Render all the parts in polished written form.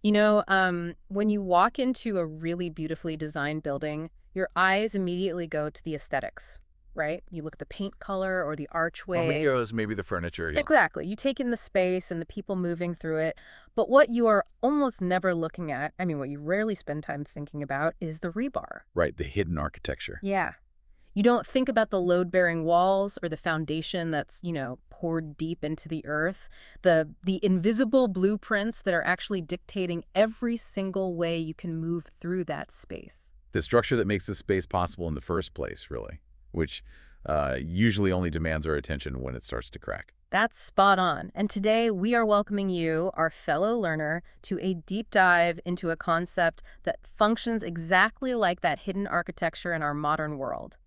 When you walk into a really beautifully designed building, your eyes immediately go to the aesthetics, right? You look at the paint color or the archway. Flamingos, maybe the furniture, yeah. Exactly. You take in the space and the people moving through it. But what you are almost never looking at, I mean, what you rarely spend time thinking about, is the rebar. Right, the hidden architecture. Yeah. You don't think about the load-bearing walls or the foundation that's, poured deep into the earth, the invisible blueprints that are actually dictating every single way you can move through that space. The structure that makes this space possible in the first place, really, which usually only demands our attention when it starts to crack. That's spot on. And today we are welcoming you, our fellow learner, to a deep dive into a concept that functions exactly like that hidden architecture in our modern world.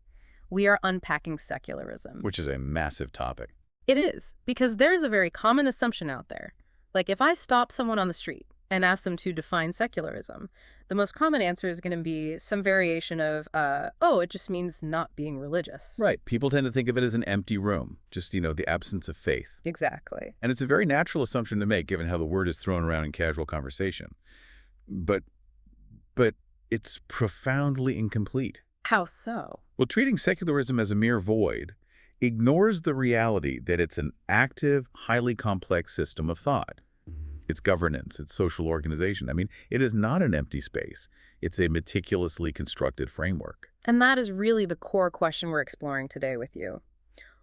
We are unpacking secularism. Which is a massive topic. It is, because there's a very common assumption out there. Like if I stop someone on the street and ask them to define secularism, the most common answer is going to be some variation of, oh, it just means not being religious. Right. People tend to think of it as an empty room, just, the absence of faith. Exactly. And it's a very natural assumption to make, given how the word is thrown around in casual conversation. But it's profoundly incomplete. How so? Well, treating secularism as a mere void ignores the reality that it's an active, highly complex system of thought. Its governance, its social organization. I mean, it is not an empty space. It's a meticulously constructed framework. And that is really the core question we're exploring today with you.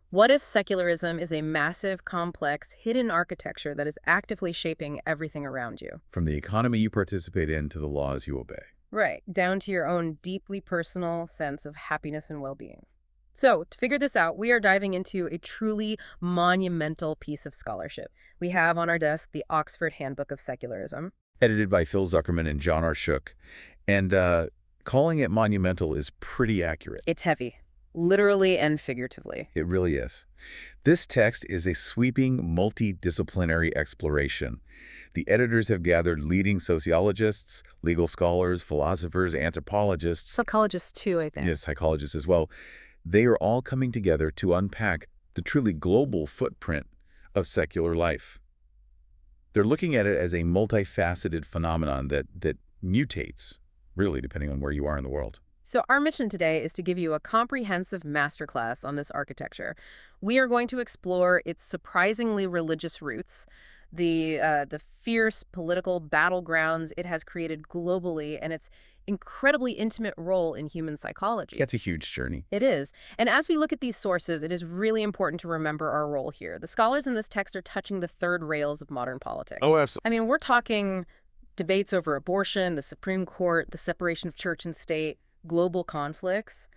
What if secularism is a massive, complex, hidden architecture that is actively shaping everything around you? From the economy you participate in to the laws you obey. Right, down to your own deeply personal sense of happiness and well-being. So, to figure this out, we are diving into a truly monumental piece of scholarship. We have on our desk the Oxford Handbook of Secularism. Edited by Phil Zuckerman and John R. Shook. And calling it monumental is pretty accurate. It's heavy, literally and figuratively. It really is. This text is a sweeping, multidisciplinary exploration. The editors have gathered leading sociologists, legal scholars, philosophers, anthropologists. Psychologists too, I think. Yes, psychologists as well. They are all coming together to unpack the truly global footprint of secular life. They're looking at it as a multifaceted phenomenon that mutates, really, depending on where you are in the world. So our mission today is to give you a comprehensive masterclass on this architecture. We are going to explore its surprisingly religious roots, the fierce political battlegrounds it has created globally, and its incredibly intimate role in human psychology. That's a huge journey. It is. And as we look at these sources, it is really important to remember our role here. The scholars in this text are touching the third rails of modern politics. Oh, absolutely. I mean, we're talking debates over abortion, the Supreme Court, the separation of church and state, global conflicts.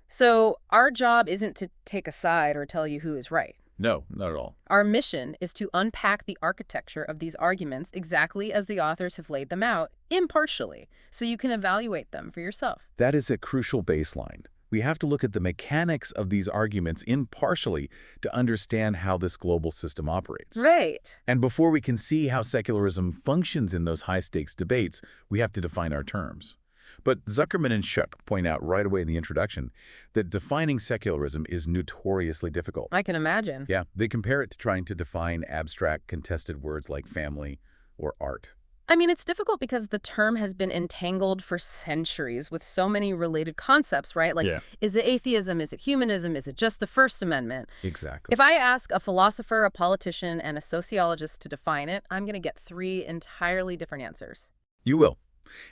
So our job isn't to take a side or tell you who is right. No, not at all. Our mission is to unpack the architecture of these arguments exactly as the authors have laid them out, impartially, so you can evaluate them for yourself. That is a crucial baseline. We have to look at the mechanics of these arguments impartially to understand how this global system operates. Right. And before we can see how secularism functions in those high-stakes debates, we have to define our terms. But Zuckerman and Shook point out right away in the introduction that defining secularism is notoriously difficult. I can imagine. Yeah, they compare it to trying to define abstract, contested words like family or art. I mean, it's difficult because the term has been entangled for centuries with so many related concepts, right? Like, Yeah. Is it atheism? Is it humanism? Is it just the First Amendment? Exactly. If I ask a philosopher, a politician, and a sociologist to define it, I'm going to get three entirely different answers. You will.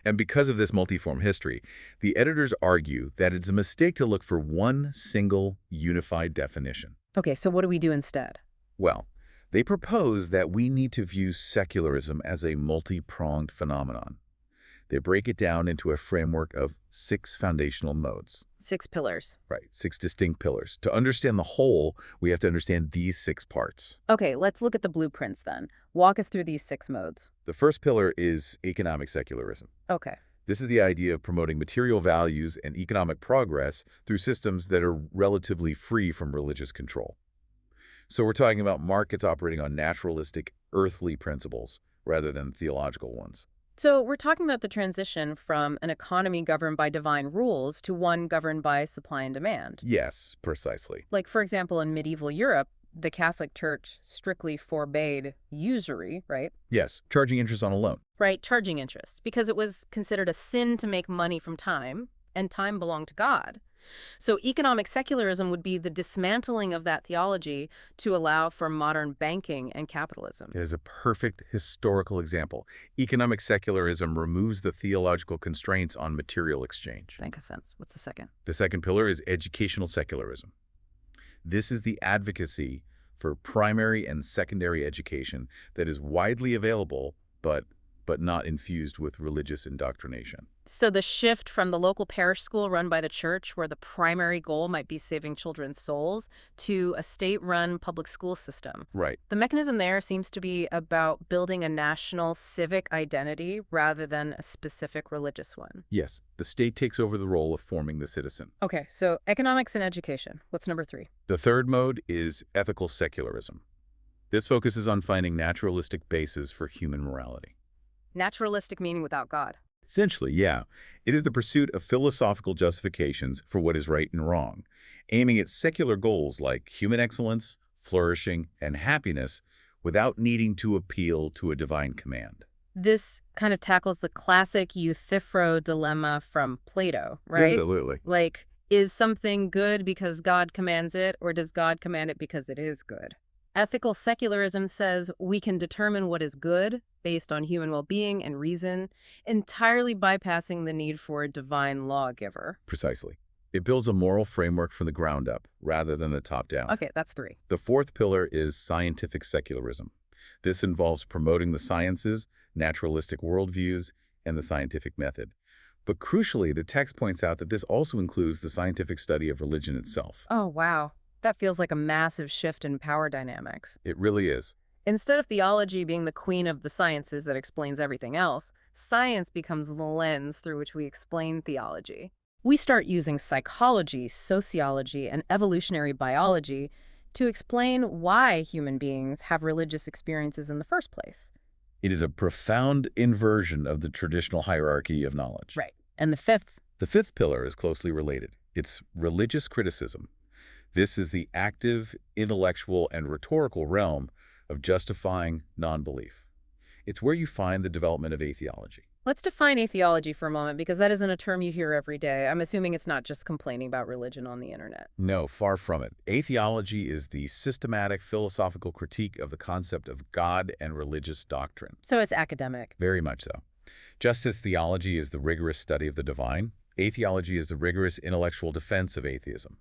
And because of this multiform history, the editors argue that it's a mistake to look for one single unified definition. Okay, so what do we do instead? Well, they propose that we need to view secularism as a multi-pronged phenomenon. They break it down into a framework of 6 foundational modes. 6 pillars. Right, 6 distinct pillars. To understand the whole, we have to understand these 6 parts. Okay, let's look at the blueprints then. Walk us through these 6 modes. The first pillar is economic secularism. Okay. This is the idea of promoting material values and economic progress through systems that are relatively free from religious control. So we're talking about markets operating on naturalistic, earthly principles rather than theological ones. So we're talking about the transition from an economy governed by divine rules to one governed by supply and demand. Yes, precisely. Like, for example, in medieval Europe, the Catholic Church strictly forbade usury, right? Yes, charging interest on a loan. Right, charging interest, because it was considered a sin to make money from time, and time belonged to God. So economic secularism would be the dismantling of that theology to allow for modern banking and capitalism. It is a perfect historical example. Economic secularism removes the theological constraints on material exchange. That makes sense. What's the second? The second pillar is educational secularism. This is the advocacy for primary and secondary education that is widely available, but not infused with religious indoctrination. So the shift from the local parish school run by the church, where the primary goal might be saving children's souls, to a state-run public school system. Right. The mechanism there seems to be about building a national civic identity rather than a specific religious one. Yes, the state takes over the role of forming the citizen. Okay, so economics and education. What's number 3? The third mode is ethical secularism. This focuses on finding naturalistic bases for human morality. Naturalistic meaning without God. Essentially, yeah. It is the pursuit of philosophical justifications for what is right and wrong, aiming at secular goals like human excellence, flourishing, and happiness without needing to appeal to a divine command. This kind of tackles the classic Euthyphro dilemma from Plato, right? Absolutely. Like, is something good because God commands it, or does God command it because it is good? Ethical secularism says we can determine what is good based on human well-being and reason, entirely bypassing the need for a divine lawgiver. Precisely. It builds a moral framework from the ground up rather than the top down. Okay, that's 3. The fourth pillar is scientific secularism. This involves promoting the sciences, naturalistic worldviews, and the scientific method. But crucially, the text points out that this also includes the scientific study of religion itself. Oh, wow. That feels like a massive shift in power dynamics. It really is. Instead of theology being the queen of the sciences that explains everything else, science becomes the lens through which we explain theology. We start using psychology, sociology, and evolutionary biology to explain why human beings have religious experiences in the first place. It is a profound inversion of the traditional hierarchy of knowledge. Right. And the fifth? The fifth pillar is closely related. It's religious criticism. This is the active, intellectual, and rhetorical realm of justifying non-belief. It's where you find the development of atheology. Let's define atheology for a moment, because that isn't a term you hear every day. I'm assuming it's not just complaining about religion on the internet. No, far from it. Atheology is the systematic philosophical critique of the concept of God and religious doctrine. So it's academic. Very much so. Just as theology is the rigorous study of the divine, atheology is the rigorous intellectual defense of atheism.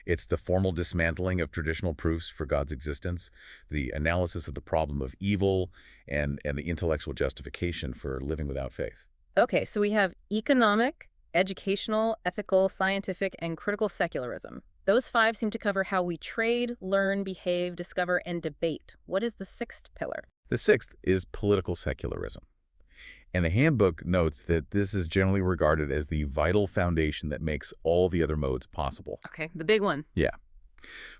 It's the formal dismantling of traditional proofs for God's existence, the analysis of the problem of evil, and the intellectual justification for living without faith. Okay, so we have economic, educational, ethical, scientific, and critical secularism. Those 5 seem to cover how we trade, learn, behave, discover, and debate. What is the 6th pillar? The 6th is political secularism. And the handbook notes that this is generally regarded as the vital foundation that makes all the other modes possible. Okay, the big one. Yeah.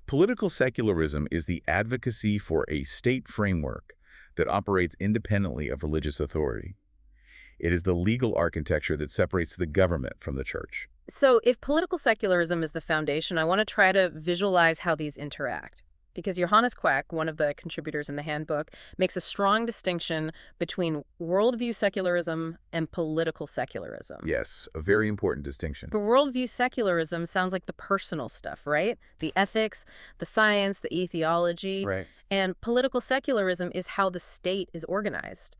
Political secularism is the advocacy for a state framework that operates independently of religious authority. It is the legal architecture that separates the government from the church. So if political secularism is the foundation, I want to try to visualize how these interact. Because Johannes Quack, one of the contributors in the handbook, makes a strong distinction between worldview secularism and political secularism. Yes, a very important distinction. But worldview secularism sounds like the personal stuff, right? The ethics, the science, the ethology. Right. And political secularism is how the state is organized.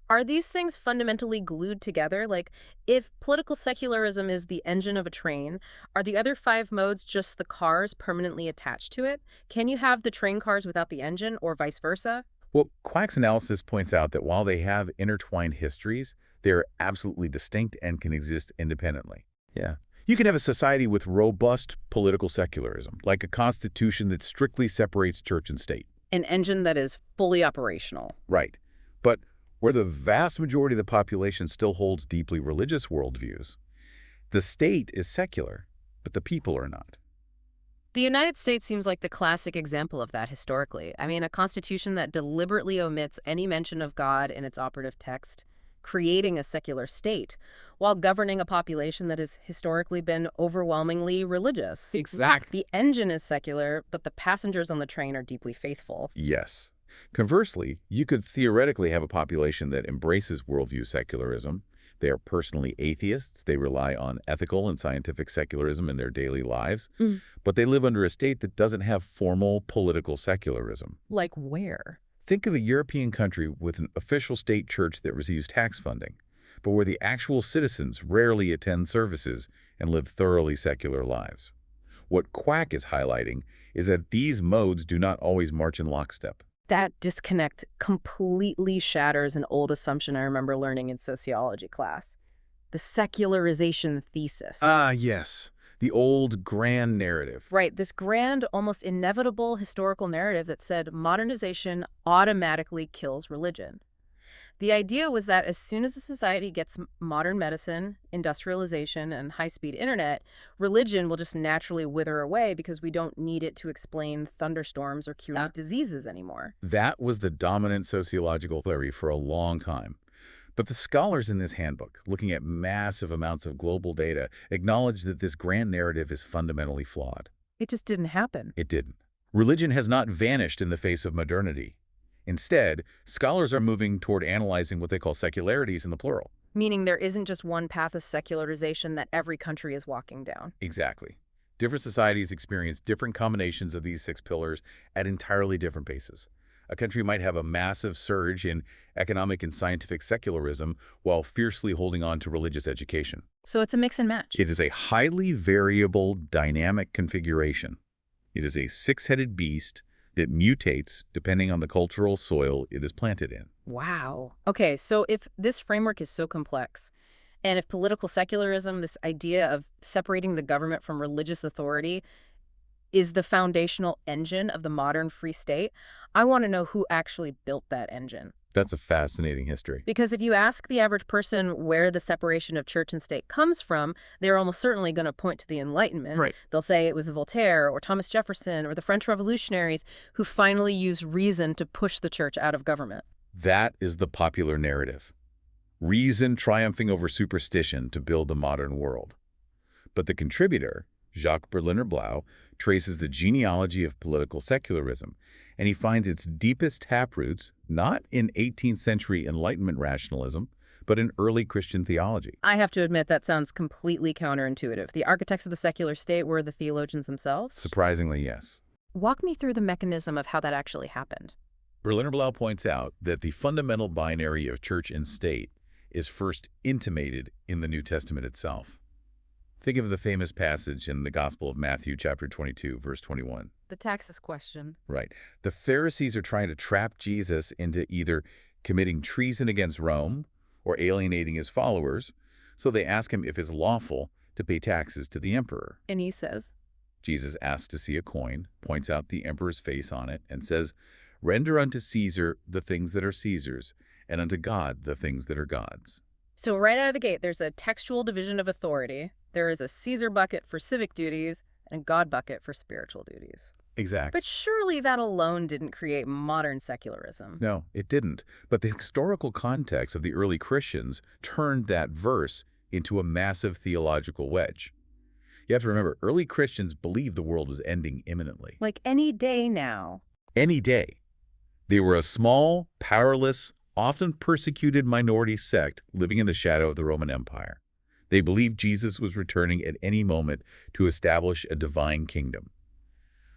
Are these things fundamentally glued together? Like, if political secularism is the engine of a train, are the other 5 modes just the cars permanently attached to it? Can you have the train cars without the engine, or vice versa? Well, Quack's analysis points out that while they have intertwined histories, they are absolutely distinct and can exist independently. Yeah. You can have a society with robust political secularism, like a constitution that strictly separates church and state. An engine that is fully operational. Right. But where the vast majority of the population still holds deeply religious worldviews, the state is secular, but the people are not. The United States seems like the classic example of that historically. I mean, a constitution that deliberately omits any mention of God in its operative text. creating a secular state, while governing a population that has historically been overwhelmingly religious. Exactly. The engine is secular, but the passengers on the train are deeply faithful. Yes. Conversely, you could theoretically have a population that embraces worldview secularism. They are personally atheists. They rely on ethical and scientific secularism in their daily lives. Mm. But they live under a state that doesn't have formal political secularism. Like where? Think of a European country with an official state church that receives tax funding, but where the actual citizens rarely attend services and live thoroughly secular lives. What Quack is highlighting is that these modes do not always march in lockstep. That disconnect completely shatters an old assumption I remember learning in sociology class. The secularization thesis. Ah, yes. The old grand narrative. Right, this grand, almost inevitable historical narrative that said modernization automatically kills religion. The idea was that as soon as a society gets modern medicine, industrialization, and high-speed internet, religion will just naturally wither away because we don't need it to explain thunderstorms or cure diseases anymore. That was the dominant sociological theory for a long time. But the scholars in this handbook, looking at massive amounts of global data, acknowledge that this grand narrative is fundamentally flawed. It just didn't happen. It didn't. Religion has not vanished in the face of modernity. Instead, scholars are moving toward analyzing what they call secularities in the plural. Meaning there isn't just one path of secularization that every country is walking down. Exactly. Different societies experience different combinations of these 6 pillars at entirely different paces. A country might have a massive surge in economic and scientific secularism while fiercely holding on to religious education. So it's a mix and match. It is a highly variable, dynamic configuration. It is a 6-headed beast that mutates depending on the cultural soil it is planted in. Wow. Okay, so if this framework is so complex, and if political secularism, this idea of separating the government from religious authority, is the foundational engine of the modern free state, I want to know who actually built that engine. That's a fascinating history. Because if you ask the average person where the separation of church and state comes from, they're almost certainly going to point to the Enlightenment. Right. They'll say it was Voltaire or Thomas Jefferson or the French revolutionaries who finally used reason to push the church out of government. That is the popular narrative. Reason triumphing over superstition to build the modern world. But the contributor, Jacques Berliner Blau, traces the genealogy of political secularism, and he finds its deepest taproots not in 18th century Enlightenment rationalism, but in early Christian theology. I have to admit that sounds completely counterintuitive. The architects of the secular state were the theologians themselves? Surprisingly, yes. Walk me through the mechanism of how that actually happened. Berliner Blau points out that the fundamental binary of church and state is first intimated in the New Testament itself. Think of the famous passage in the Gospel of Matthew, chapter 22, verse 21. The taxes question. Right. The Pharisees are trying to trap Jesus into either committing treason against Rome or alienating his followers, so they ask him if it's lawful to pay taxes to the emperor. And he says, Jesus asks to see a coin, points out the emperor's face on it, and says, "Render unto Caesar the things that are Caesar's, and unto God the things that are God's." so right out of the gate, there's a textual division of authority. There is a Caesar bucket for civic duties and a God bucket for spiritual duties. Exactly. But surely that alone didn't create modern secularism. No, it didn't. But the historical context of the early Christians turned that verse into a massive theological wedge. You have to remember, early Christians believed the world was ending imminently. Like any day now. Any day. They were a small, powerless, often persecuted minority sect living in the shadow of the Roman Empire. They believed Jesus was returning at any moment to establish a divine kingdom.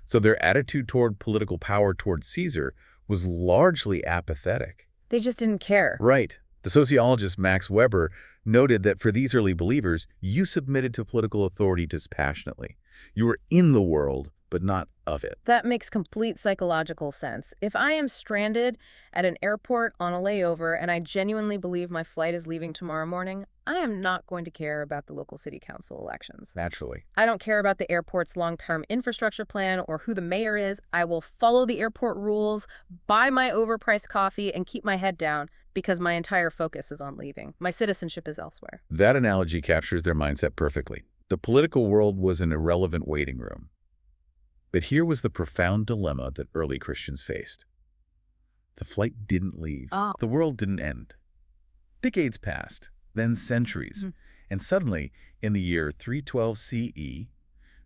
So their attitude toward political power toward Caesar was largely apathetic. They just didn't care. Right. The sociologist Max Weber noted that for these early believers, you submitted to political authority dispassionately. You were in the world, but not of it. That makes complete psychological sense. If I am stranded at an airport on a layover and I genuinely believe my flight is leaving tomorrow morning, I am not going to care about the local city council elections. Naturally. I don't care about the airport's long-term infrastructure plan or who the mayor is. I will follow the airport rules, buy my overpriced coffee, and keep my head down because my entire focus is on leaving. My citizenship is elsewhere. That analogy captures their mindset perfectly. The political world was an irrelevant waiting room. But here was the profound dilemma that early Christians faced. The flight didn't leave. Oh. The world didn't end. Decades passed, then centuries, Mhm. and suddenly, in the year 312 CE,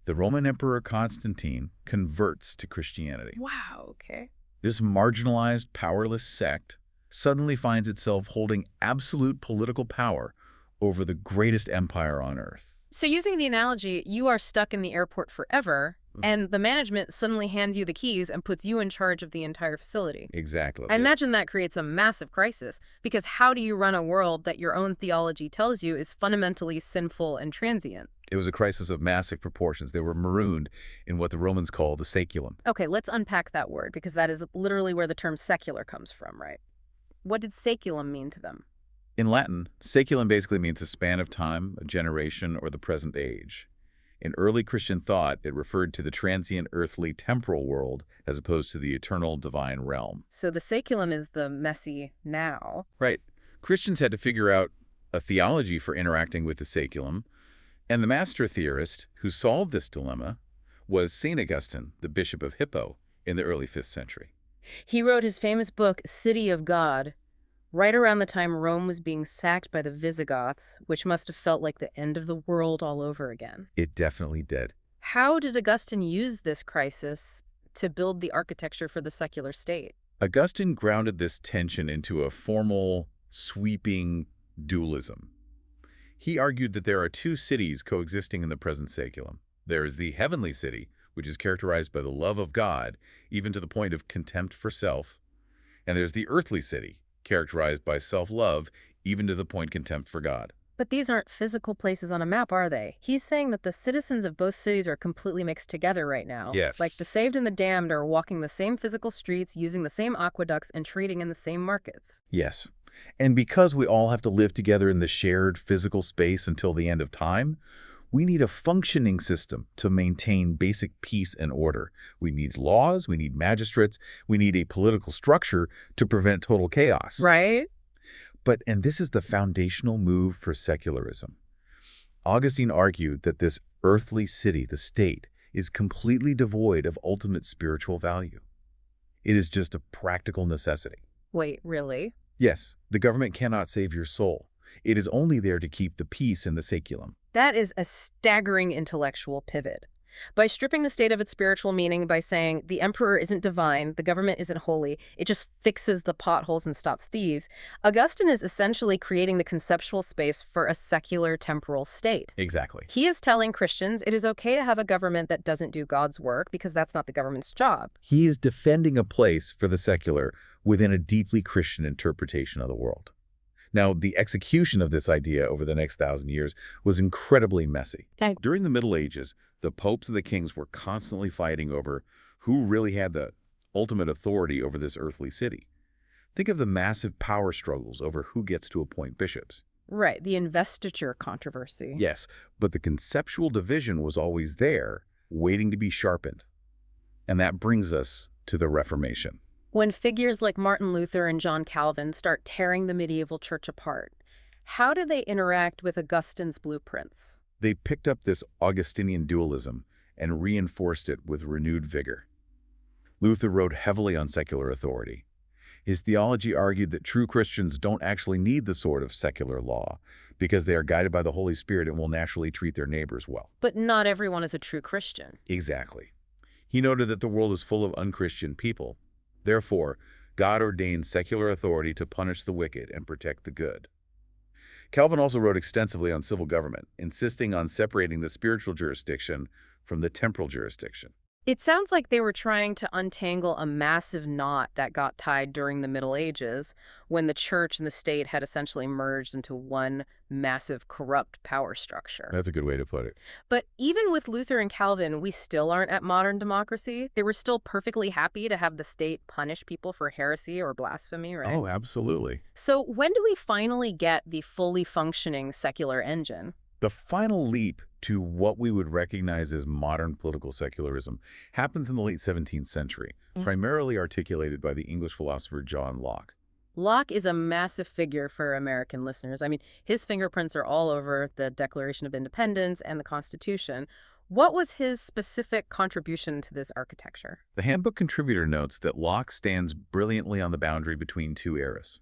the Roman Emperor Constantine converts to Christianity. Wow, okay. This marginalized, powerless sect suddenly finds itself holding absolute political power over the greatest empire on earth. So using the analogy, you are stuck in the airport forever, and the management suddenly hands you the keys and puts you in charge of the entire facility. Exactly. I imagine that creates a massive crisis, because how do you run a world that your own theology tells you is fundamentally sinful and transient? It was a crisis of massive proportions. They were marooned in what the Romans call the saeculum. Okay, let's unpack that word, because that is literally where the term secular comes from, right? What did saeculum mean to them? In Latin, saeculum basically means a span of time, a generation, or the present age. In early Christian thought, it referred to the transient earthly temporal world as opposed to the eternal divine realm. So the saeculum is the messy now. Right. Christians had to figure out a theology for interacting with the saeculum, and the master theorist who solved this dilemma was St. Augustine, the Bishop of Hippo, in the early 5th century. He wrote his famous book, City of God, right around the time Rome was being sacked by the Visigoths, which must have felt like the end of the world all over again. It definitely did. How did Augustine use this crisis to build the architecture for the secular state? Augustine grounded this tension into a formal, sweeping dualism. He argued that there are two cities coexisting in the present saeculum. There is the heavenly city, which is characterized by the love of God, even to the point of contempt for self. And there's the earthly city, characterized by self-love, even to the point contempt for God. But these aren't physical places on a map, are they? He's saying that the citizens of both cities are completely mixed together right now. Like the Yes. saved and the damned are walking the same physical streets, using the same aqueducts, and trading in the same markets. Yes. And because we all have to live together in the shared physical space until the end of time, we need a functioning system to maintain basic peace and order. We need laws, we need magistrates, we need a political structure to prevent total chaos. Right? And this is the foundational move for secularism. Augustine argued that this earthly city, the state, is completely devoid of ultimate spiritual value. It is just a practical necessity. Wait, really? Yes, the government cannot save your soul. It is only there to keep the peace in the saeculum. That is a staggering intellectual pivot. By stripping the state of its spiritual meaning by saying the emperor isn't divine, the government isn't holy, it just fixes the potholes and stops thieves, Augustine is essentially creating the conceptual space for a secular temporal state. Exactly. He is telling Christians it is okay to have a government that doesn't do God's work because that's not the government's job. He is defending a place for the secular within a deeply Christian interpretation of the world. Now, the execution of this idea over the next 1,000 years was incredibly messy. Okay. During the Middle Ages, the popes and the kings were constantly fighting over who really had the ultimate authority over this earthly city. Think of the massive power struggles over who gets to appoint bishops. Right, the investiture controversy. Yes, but the conceptual division was always there, waiting to be sharpened. And that brings us to the Reformation. When figures like Martin Luther and John Calvin start tearing the medieval church apart, how do they interact with Augustine's blueprints? They picked up this Augustinian dualism and reinforced it with renewed vigor. Luther wrote heavily on secular authority. His theology argued that true Christians don't actually need the sword of secular law because they are guided by the Holy Spirit and will naturally treat their neighbors well. But not everyone is a true Christian. Exactly. He noted that the world is full of unchristian people. Therefore, God ordained secular authority to punish the wicked and protect the good. Calvin also wrote extensively on civil government, insisting on separating the spiritual jurisdiction from the temporal jurisdiction. It sounds like they were trying to untangle a massive knot that got tied during the Middle Ages, when the church and the state had essentially merged into one massive corrupt power structure. That's a good way to put it. But even with Luther and Calvin, we still aren't at modern democracy. They were still perfectly happy to have the state punish people for heresy or blasphemy, right? Oh, absolutely. So when do we finally get the fully functioning secular engine? The final leap to what we would recognize as modern political secularism happens in the late 17th century, primarily articulated by the English philosopher John Locke. Locke is a massive figure for American listeners. I mean, his fingerprints are all over the Declaration of Independence and the Constitution. What was his specific contribution to this architecture? The Handbook contributor notes that Locke stands brilliantly on the boundary between two eras.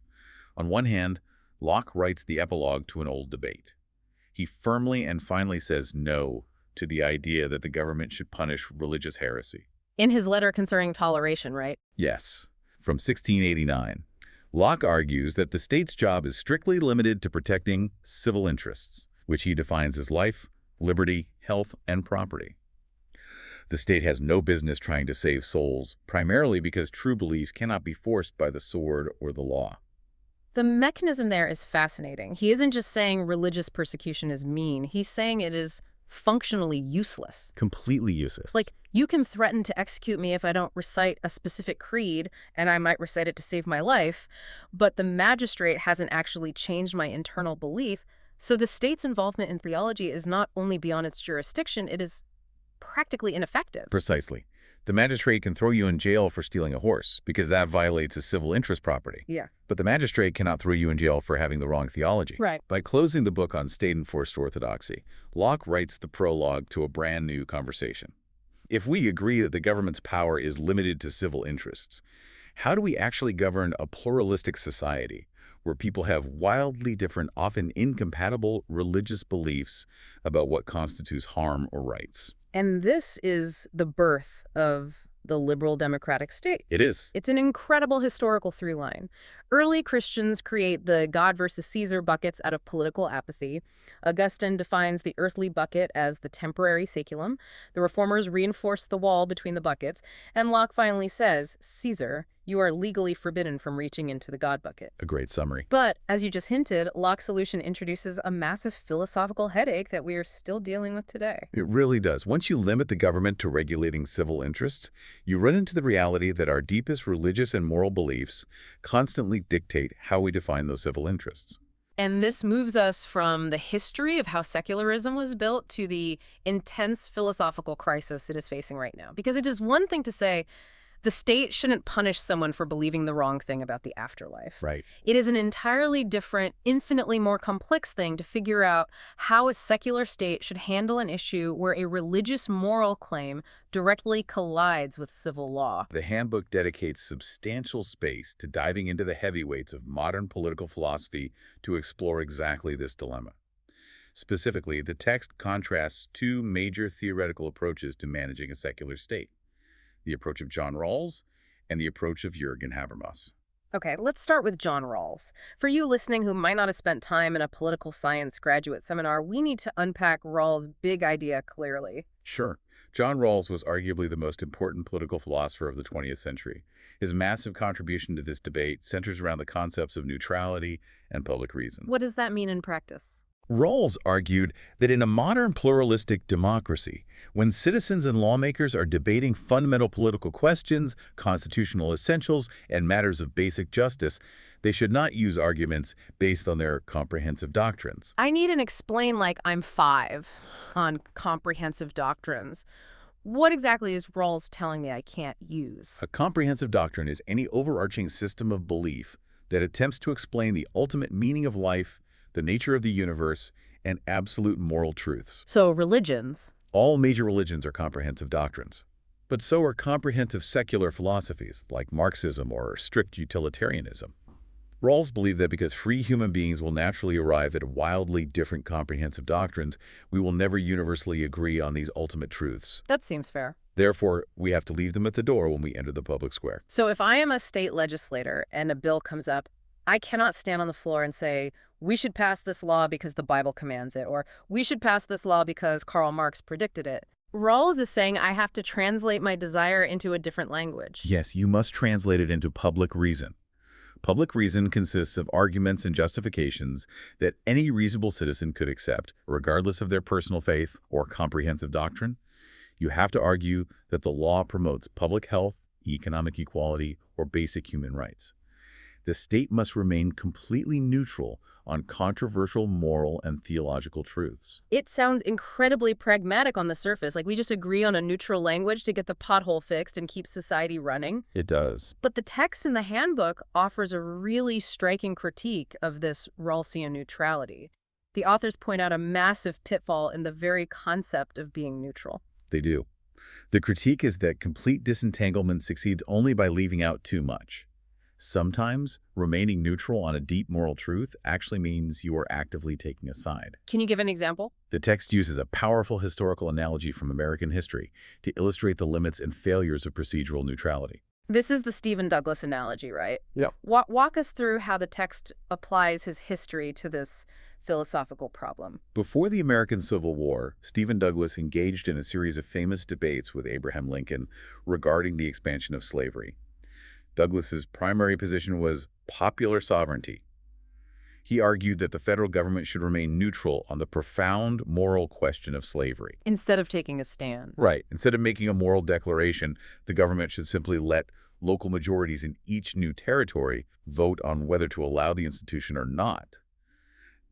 On one hand, Locke writes the epilogue to an old debate. He firmly and finally says no to the idea that the government should punish religious heresy. In his letter concerning toleration, right? Yes, from 1689. Locke argues that the state's job is strictly limited to protecting civil interests, which he defines as life, liberty, health, and property. The state has no business trying to save souls, primarily because true beliefs cannot be forced by the sword or the law. The mechanism there is fascinating. He isn't just saying religious persecution is mean. He's saying it is functionally useless. Completely useless. Like, you can threaten to execute me if I don't recite a specific creed, and I might recite it to save my life, but the magistrate hasn't actually changed my internal belief, so the state's involvement in theology is not only beyond its jurisdiction, it is practically ineffective. Precisely. The magistrate can throw you in jail for stealing a horse, because that violates a civil interest property. Yeah. But the magistrate cannot throw you in jail for having the wrong theology. Right. By closing the book on state-enforced orthodoxy, Locke writes the prologue to a brand new conversation. If we agree that the government's power is limited to civil interests, how do we actually govern a pluralistic society where people have wildly different, often incompatible religious beliefs about what constitutes harm or rights? And this is the birth of the liberal democratic state. It is. It's an incredible historical through line. Early Christians create the God versus Caesar buckets out of political apathy. Augustine defines the earthly bucket as the temporary saeculum. The reformers reinforce the wall between the buckets. And Locke finally says, Caesar, you are legally forbidden from reaching into the God bucket. A great summary. But, as you just hinted, Locke's solution introduces a massive philosophical headache that we are still dealing with today. It really does. Once you limit the government to regulating civil interests, you run into the reality that our deepest religious and moral beliefs constantly dictate how we define those civil interests. And this moves us from the history of how secularism was built to the intense philosophical crisis it is facing right now. Because it is one thing to say, the state shouldn't punish someone for believing the wrong thing about the afterlife. Right. It is an entirely different, infinitely more complex thing to figure out how a secular state should handle an issue where a religious moral claim directly collides with civil law. The handbook dedicates substantial space to diving into the heavyweights of modern political philosophy to explore exactly this dilemma. Specifically, the text contrasts two major theoretical approaches to managing a secular state: the approach of John Rawls and the approach of Jürgen Habermas. Okay, let's start with John Rawls. For you listening who might not have spent time in a political science graduate seminar, we need to unpack Rawls' big idea clearly. Sure. John Rawls was arguably the most important political philosopher of the 20th century. His massive contribution to this debate centers around the concepts of neutrality and public reason. What does that mean in practice? Rawls argued that in a modern pluralistic democracy, when citizens and lawmakers are debating fundamental political questions, constitutional essentials, and matters of basic justice, they should not use arguments based on their comprehensive doctrines. I need an explain like I'm 5 on comprehensive doctrines. What exactly is Rawls telling me I can't use? A comprehensive doctrine is any overarching system of belief that attempts to explain the ultimate meaning of life, the nature of the universe, and absolute moral truths. So religions. All major religions are comprehensive doctrines. But so are comprehensive secular philosophies, like Marxism or strict utilitarianism. Rawls believed that because free human beings will naturally arrive at wildly different comprehensive doctrines, we will never universally agree on these ultimate truths. That seems fair. Therefore, we have to leave them at the door when we enter the public square. So if I am a state legislator and a bill comes up, I cannot stand on the floor and say, we should pass this law because the Bible commands it, or we should pass this law because Karl Marx predicted it. Rawls is saying I have to translate my desire into a different language. Yes, you must translate it into public reason. Public reason consists of arguments and justifications that any reasonable citizen could accept, regardless of their personal faith or comprehensive doctrine. You have to argue that the law promotes public health, economic equality, or basic human rights. The state must remain completely neutral on controversial moral and theological truths. It sounds incredibly pragmatic on the surface, like we just agree on a neutral language to get the pothole fixed and keep society running. It does. But the text in the handbook offers a really striking critique of this Rawlsian neutrality. The authors point out a massive pitfall in the very concept of being neutral. They do. The critique is that complete disentanglement succeeds only by leaving out too much. Sometimes remaining neutral on a deep moral truth actually means you are actively taking a side. Can you give an example? The text uses a powerful historical analogy from American history to illustrate the limits and failures of procedural neutrality. This is the Stephen Douglas analogy, right? Yep. Walk us through how the text applies his history to this philosophical problem. Before the American Civil War, Stephen Douglas engaged in a series of famous debates with Abraham Lincoln regarding the expansion of slavery. Douglas's primary position was popular sovereignty. He argued that the federal government should remain neutral on the profound moral question of slavery. Instead of taking a stand. Right. Instead of making a moral declaration, the government should simply let local majorities in each new territory vote on whether to allow the institution or not.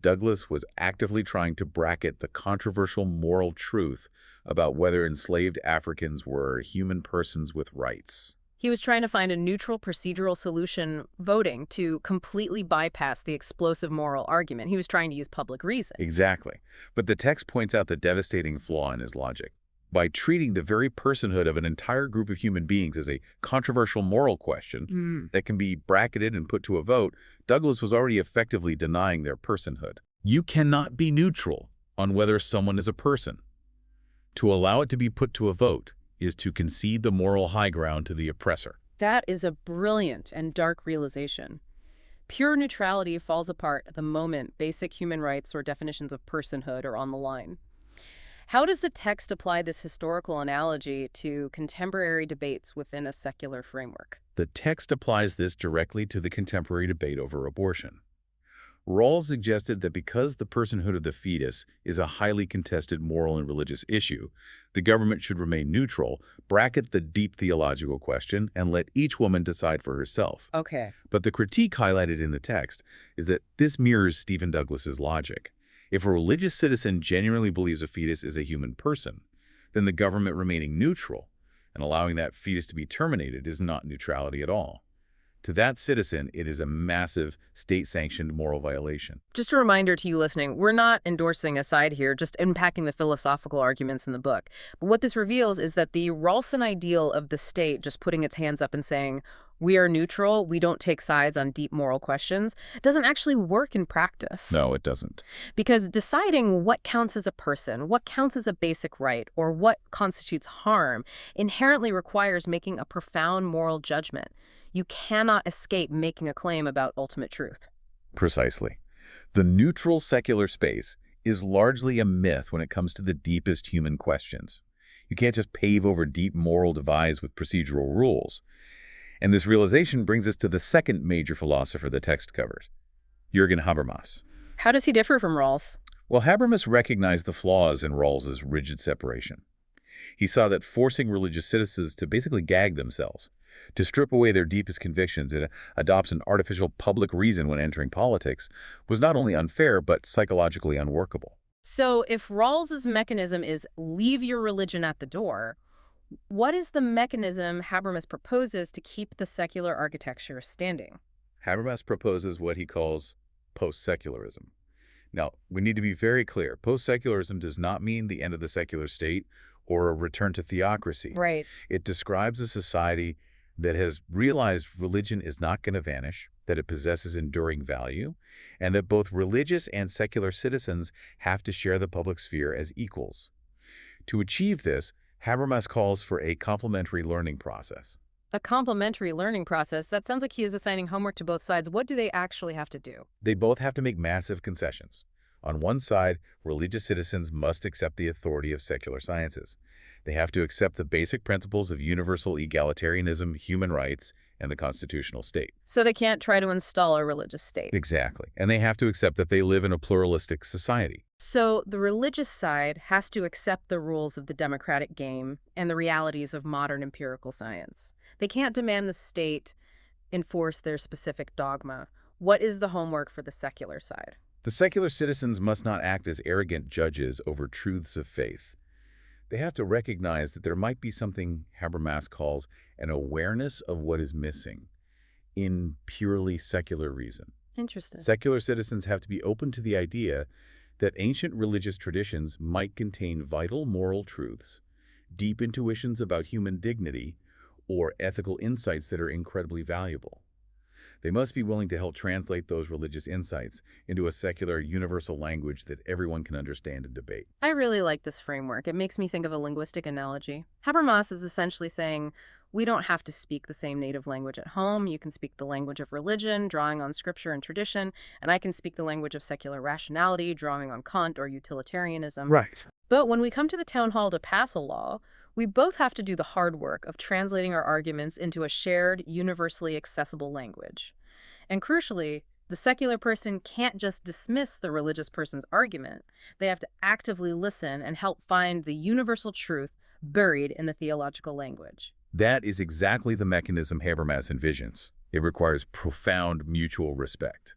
Douglas was actively trying to bracket the controversial moral truth about whether enslaved Africans were human persons with rights. He was trying to find a neutral procedural solution, voting, to completely bypass the explosive moral argument. He was trying to use public reason. Exactly. But the text points out the devastating flaw in his logic. By treating the very personhood of an entire group of human beings as a controversial moral question that can be bracketed and put to a vote, Douglas was already effectively denying their personhood. You cannot be neutral on whether someone is a person. To allow it to be put to a vote is to concede the moral high ground to the oppressor. That is a brilliant and dark realization. Pure neutrality falls apart the moment basic human rights or definitions of personhood are on the line. How does the text apply this historical analogy to contemporary debates within a secular framework? The text applies this directly to the contemporary debate over abortion. Rawls suggested that because the personhood of the fetus is a highly contested moral and religious issue, the government should remain neutral, bracket the deep theological question, and let each woman decide for herself. Okay. But the critique highlighted in the text is that this mirrors Stephen Douglas's logic. If a religious citizen genuinely believes a fetus is a human person, then the government remaining neutral and allowing that fetus to be terminated is not neutrality at all. To that citizen, it is a massive state-sanctioned moral violation. Just a reminder to you listening, we're not endorsing a side here, just unpacking the philosophical arguments in the book. But what this reveals is that the Rawlsian ideal of the state just putting its hands up and saying, we are neutral, we don't take sides on deep moral questions, doesn't actually work in practice. No, it doesn't. Because deciding what counts as a person, what counts as a basic right, or what constitutes harm inherently requires making a profound moral judgment. You cannot escape making a claim about ultimate truth. Precisely. The neutral secular space is largely a myth when it comes to the deepest human questions. You can't just pave over deep moral divides with procedural rules. And this realization brings us to the second major philosopher the text covers, Jürgen Habermas. How does he differ from Rawls? Well, Habermas recognized the flaws in Rawls's rigid separation. He saw that forcing religious citizens to basically gag themselves, to strip away their deepest convictions and adopts an artificial public reason when entering politics, was not only unfair, but psychologically unworkable. So if Rawls's mechanism is leave your religion at the door, what is the mechanism Habermas proposes to keep the secular architecture standing? Habermas proposes what he calls post-secularism. Now, we need to be very clear. Post-secularism does not mean the end of the secular state or a return to theocracy. Right. It describes a society that has realized religion is not going to vanish, that it possesses enduring value, and that both religious and secular citizens have to share the public sphere as equals. To achieve this, Habermas calls for a complementary learning process. A complementary learning process? That sounds like he is assigning homework to both sides. What do they actually have to do? They both have to make massive concessions. On one side, religious citizens must accept the authority of secular sciences. They have to accept the basic principles of universal egalitarianism, human rights, and the constitutional state. So they can't try to install a religious state. Exactly. And they have to accept that they live in a pluralistic society. So the religious side has to accept the rules of the democratic game and the realities of modern empirical science. They can't demand the state enforce their specific dogma. What is the homework for the secular side? The secular citizens must not act as arrogant judges over truths of faith. They have to recognize that there might be something Habermas calls an awareness of what is missing in purely secular reason. Interesting. Secular citizens have to be open to the idea that ancient religious traditions might contain vital moral truths, deep intuitions about human dignity, or ethical insights that are incredibly valuable. They must be willing to help translate those religious insights into a secular, universal language that everyone can understand and debate. I really like this framework. It makes me think of a linguistic analogy. Habermas is essentially saying, we don't have to speak the same native language at home. You can speak the language of religion, drawing on scripture and tradition, and I can speak the language of secular rationality, drawing on Kant or utilitarianism. Right. But when we come to the town hall to pass a law, we both have to do the hard work of translating our arguments into a shared, universally accessible language. And crucially, the secular person can't just dismiss the religious person's argument. They have to actively listen and help find the universal truth buried in the theological language. That is exactly the mechanism Habermas envisions. It requires profound mutual respect.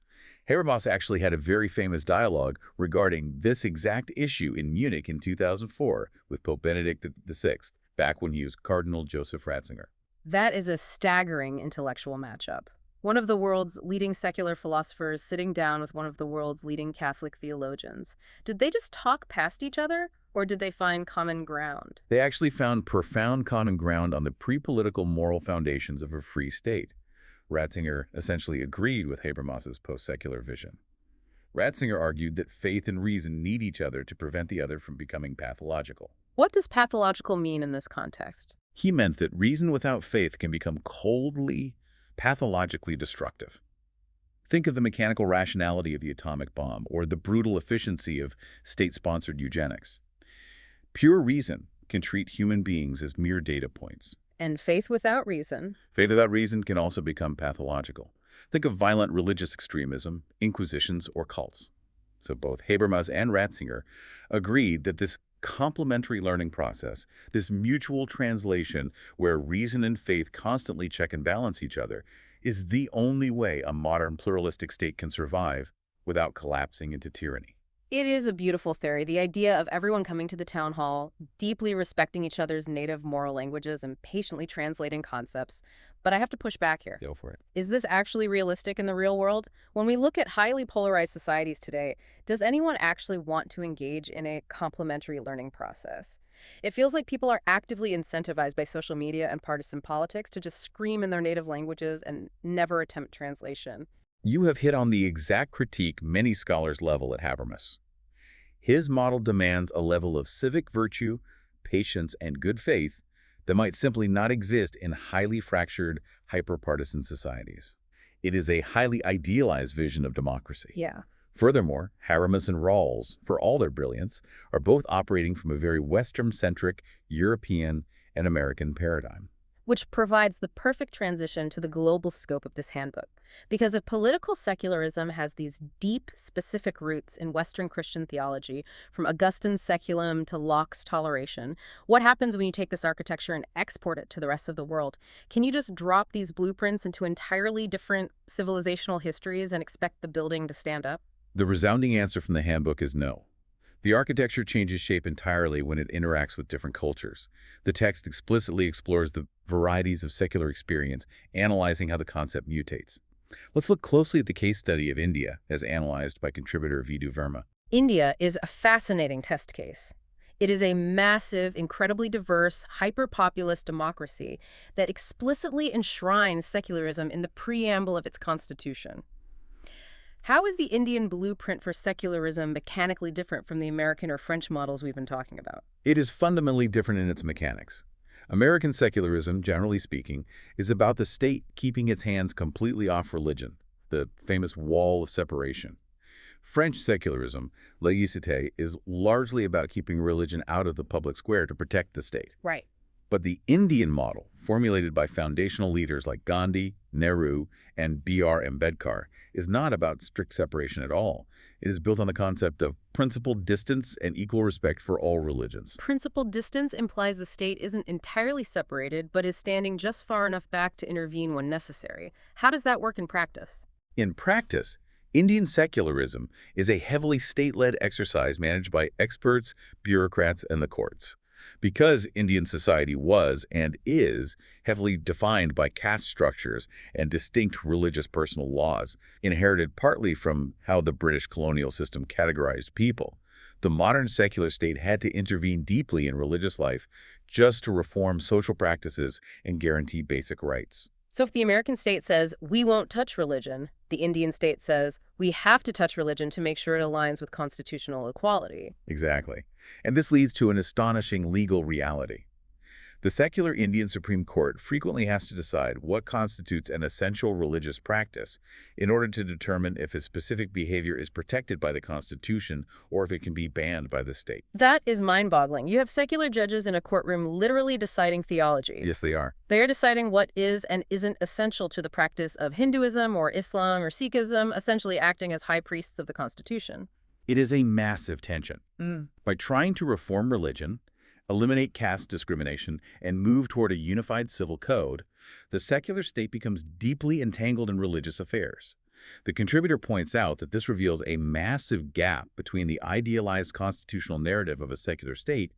Habermas actually had a very famous dialogue regarding this exact issue in Munich in 2004 with Pope Benedict XVI, back when he was Cardinal Joseph Ratzinger. That is a staggering intellectual matchup. One of the world's leading secular philosophers sitting down with one of the world's leading Catholic theologians. Did they just talk past each other, or did they find common ground? They actually found profound common ground on the pre-political moral foundations of a free state. Ratzinger essentially agreed with Habermas's post-secular vision. Ratzinger argued that faith and reason need each other to prevent the other from becoming pathological. What does pathological mean in this context? He meant that reason without faith can become coldly, pathologically destructive. Think of the mechanical rationality of the atomic bomb or the brutal efficiency of state-sponsored eugenics. Pure reason can treat human beings as mere data points. And faith without reason. Faith without reason can also become pathological. Think of violent religious extremism, inquisitions, or cults. So both Habermas and Ratzinger agreed that this complementary learning process, this mutual translation where reason and faith constantly check and balance each other, is the only way a modern pluralistic state can survive without collapsing into tyranny. It is a beautiful theory, the idea of everyone coming to the town hall, deeply respecting each other's native moral languages and patiently translating concepts. But I have to push back here. Go for it. Is this actually realistic in the real world? When we look at highly polarized societies today, does anyone actually want to engage in a complementary learning process? It feels like people are actively incentivized by social media and partisan politics to just scream in their native languages and never attempt translation. You have hit on the exact critique many scholars level at Habermas. His model demands a level of civic virtue, patience, and good faith that might simply not exist in highly fractured, hyper-partisan societies. It is a highly idealized vision of democracy. Yeah. Furthermore, Habermas and Rawls, for all their brilliance, are both operating from a very Western-centric European and American paradigm. Which provides the perfect transition to the global scope of this handbook. Because if political secularism has these deep, specific roots in Western Christian theology, from Augustine's Seculum to Locke's toleration, what happens when you take this architecture and export it to the rest of the world? Can you just drop these blueprints into entirely different civilizational histories and expect the building to stand up? The resounding answer from the handbook is no. The architecture changes shape entirely when it interacts with different cultures. The text explicitly explores the varieties of secular experience, analyzing how the concept mutates. Let's look closely at the case study of India, as analyzed by contributor Vidhu Verma. India is a fascinating test case. It is a massive, incredibly diverse, hyper-populist democracy that explicitly enshrines secularism in the preamble of its constitution. How is the Indian blueprint for secularism mechanically different from the American or French models we've been talking about? It is fundamentally different in its mechanics. American secularism, generally speaking, is about the state keeping its hands completely off religion, the famous wall of separation. French secularism, laïcité, is largely about keeping religion out of the public square to protect the state. Right. But the Indian model, formulated by foundational leaders like Gandhi, Nehru, and B.R. Ambedkar, is not about strict separation at all. It is built on the concept of principled distance and equal respect for all religions. Principled distance implies the state isn't entirely separated, but is standing just far enough back to intervene when necessary. How does that work in practice? In practice, Indian secularism is a heavily state-led exercise managed by experts, bureaucrats, and the courts. Because Indian society was and is heavily defined by caste structures and distinct religious personal laws, inherited partly from how the British colonial system categorized people, the modern secular state had to intervene deeply in religious life just to reform social practices and guarantee basic rights. So if the American state says, we won't touch religion, the Indian state says, we have to touch religion to make sure it aligns with constitutional equality. Exactly. And this leads to an astonishing legal reality. The secular Indian Supreme Court frequently has to decide what constitutes an essential religious practice in order to determine if a specific behavior is protected by the Constitution or if it can be banned by the state. That is mind-boggling. You have secular judges in a courtroom literally deciding theology. Yes, they are. They are deciding what is and isn't essential to the practice of Hinduism or Islam or Sikhism, essentially acting as high priests of the Constitution. It is a massive tension. By trying to reform religion, eliminate caste discrimination, and move toward a unified civil code, the secular state becomes deeply entangled in religious affairs. The contributor points out that this reveals a massive gap between the idealized constitutional narrative of a secular state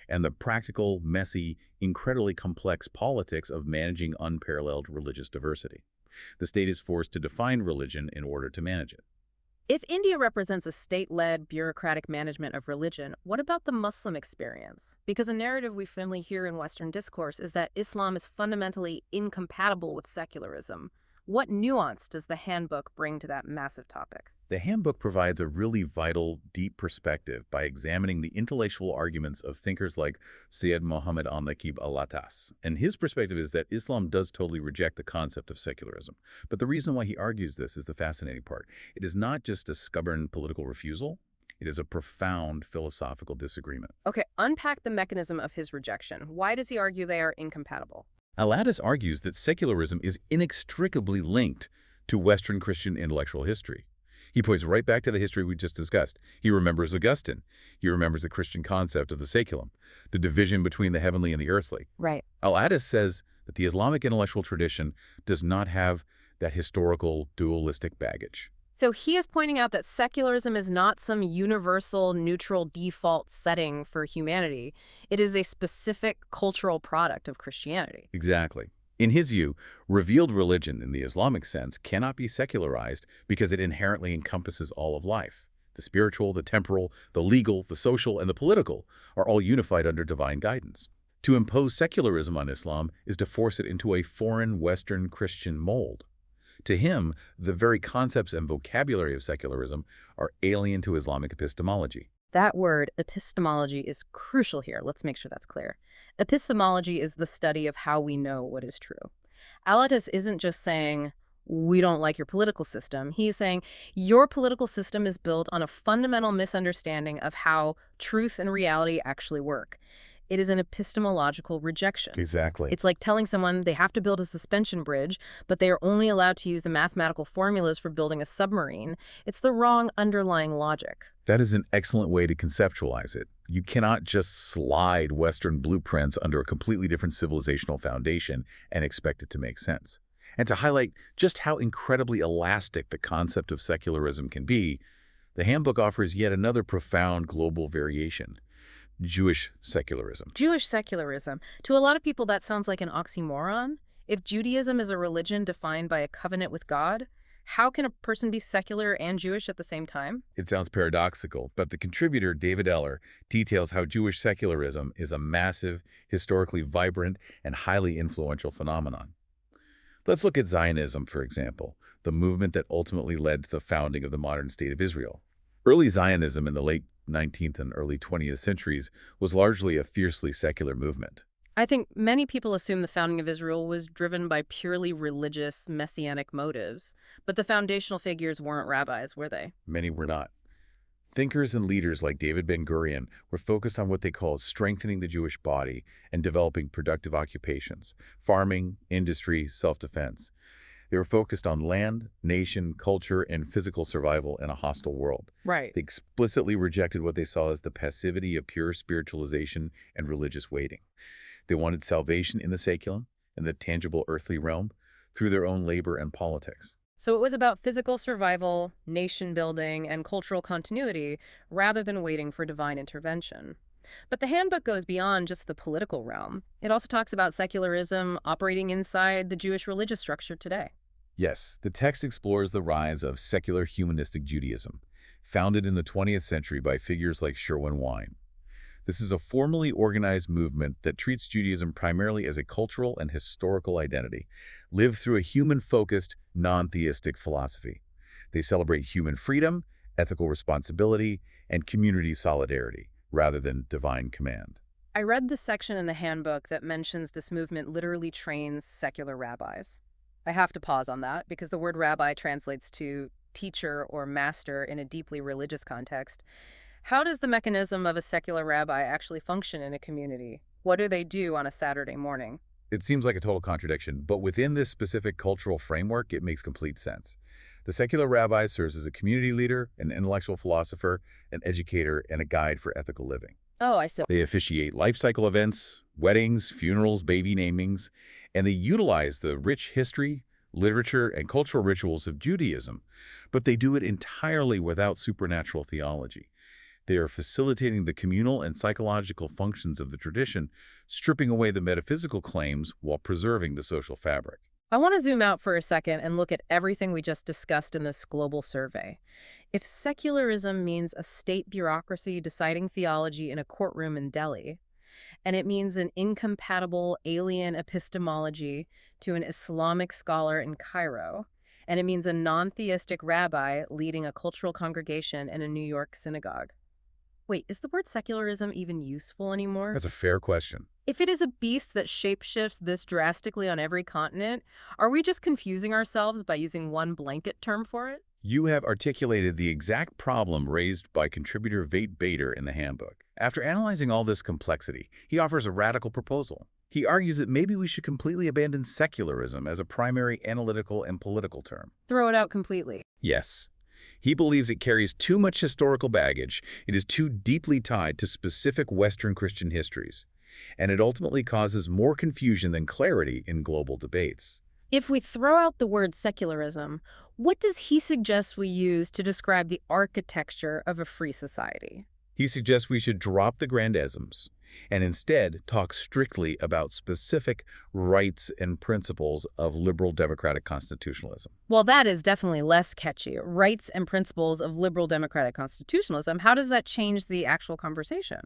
and the practical, messy, incredibly complex politics of managing unparalleled religious diversity. The state is forced to define religion in order to manage it. If India represents a state-led bureaucratic management of religion, what about the Muslim experience? Because a narrative we firmly hear in Western discourse is that Islam is fundamentally incompatible with secularism. What nuance does the handbook bring to that massive topic? The handbook provides a really vital, deep perspective by examining the intellectual arguments of thinkers like Syed Muhammad al-Naqib al-Attas. And his perspective is that Islam does totally reject the concept of secularism. But the reason why he argues this is the fascinating part. It is not just a stubborn political refusal. It is a profound philosophical disagreement. Okay, unpack the mechanism of his rejection. Why does he argue they are incompatible? Al-Attas argues that secularism is inextricably linked to Western Christian intellectual history. He points right back to the history we just discussed. He remembers Augustine. He remembers the Christian concept of the saeculum, the division between the heavenly and the earthly. Right. Al-Attas says that the Islamic intellectual tradition does not have that historical dualistic baggage. So he is pointing out that secularism is not some universal, neutral default setting for humanity. It is a specific cultural product of Christianity. Exactly. In his view, revealed religion in the Islamic sense cannot be secularized because it inherently encompasses all of life. The spiritual, the temporal, the legal, the social, and the political are all unified under divine guidance. To impose secularism on Islam is to force it into a foreign Western Christian mold. To him, the very concepts and vocabulary of secularism are alien to Islamic epistemology. That word, epistemology, is crucial here. Let's make sure that's clear. Epistemology is the study of how we know what is true. Al-Attas isn't just saying, we don't like your political system. He's saying, your political system is built on a fundamental misunderstanding of how truth and reality actually work. It is an epistemological rejection. Exactly. It's like telling someone they have to build a suspension bridge, but they are only allowed to use the mathematical formulas for building a submarine. It's the wrong underlying logic. That is an excellent way to conceptualize it. You cannot just slide Western blueprints under a completely different civilizational foundation and expect it to make sense. And to highlight just how incredibly elastic the concept of secularism can be, the handbook offers yet another profound global variation: Jewish secularism. Jewish secularism. To a lot of people, that sounds like an oxymoron. If Judaism is a religion defined by a covenant with God, how can a person be secular and Jewish at the same time? It sounds paradoxical, but the contributor, David Eller, details how Jewish secularism is a massive, historically vibrant, and highly influential phenomenon. Let's look at Zionism, for example, the movement that ultimately led to the founding of the modern state of Israel. Early Zionism in the late 19th and early 20th centuries was largely a fiercely secular movement. I think many people assume the founding of Israel was driven by purely religious, messianic motives, but the foundational figures weren't rabbis, were they? Many were not. Thinkers and leaders like David Ben-Gurion were focused on what they called strengthening the Jewish body and developing productive occupations: farming, industry, self-defense. They were focused on land, nation, culture, and physical survival in a hostile world. Right. They explicitly rejected what they saw as the passivity of pure spiritualization and religious waiting. They wanted salvation in the saeculum, in the tangible earthly realm, through their own labor and politics. So it was about physical survival, nation building, and cultural continuity, rather than waiting for divine intervention. But the handbook goes beyond just the political realm. It also talks about secularism operating inside the Jewish religious structure today. Yes, the text explores the rise of secular humanistic Judaism, founded in the 20th century by figures like Sherwin Wine. This is a formally organized movement that treats Judaism primarily as a cultural and historical identity, lived through a human-focused, non-theistic philosophy. They celebrate human freedom, ethical responsibility, and community solidarity, rather than divine command. I read the section in the handbook that mentions this movement literally trains secular rabbis. I have to pause on that because the word rabbi translates to teacher or master in a deeply religious context. How does the mechanism of a secular rabbi actually function in a community? What do they do on a Saturday morning? It seems like a total contradiction, but within this specific cultural framework, it makes complete sense. The secular rabbi serves as a community leader, an intellectual philosopher, an educator, and a guide for ethical living. Oh, I see. They officiate life cycle events, weddings, funerals, baby namings, and they utilize the rich history, literature, and cultural rituals of Judaism, but they do it entirely without supernatural theology. They are facilitating the communal and psychological functions of the tradition, stripping away the metaphysical claims while preserving the social fabric. I want to zoom out for a second and look at everything we just discussed in this global survey. If secularism means a state bureaucracy deciding theology in a courtroom in Delhi, and it means an incompatible alien epistemology to an Islamic scholar in Cairo, and it means a non-theistic rabbi leading a cultural congregation in a New York synagogue. Wait, is the word secularism even useful anymore? That's a fair question. If it is a beast that shapeshifts this drastically on every continent, are we just confusing ourselves by using one blanket term for it? You have articulated the exact problem raised by contributor Veit Bader in the handbook. After analyzing all this complexity, he offers a radical proposal. He argues that maybe we should completely abandon secularism as a primary analytical and political term. Throw it out completely. Yes. He believes it carries too much historical baggage, it is too deeply tied to specific Western Christian histories, and it ultimately causes more confusion than clarity in global debates. If we throw out the word secularism, what does he suggest we use to describe the architecture of a free society? He suggests we should drop the grandisms and instead talk strictly about specific rights and principles of liberal democratic constitutionalism. Well, that is definitely less catchy. Rights and principles of liberal democratic constitutionalism. How does that change the actual conversation?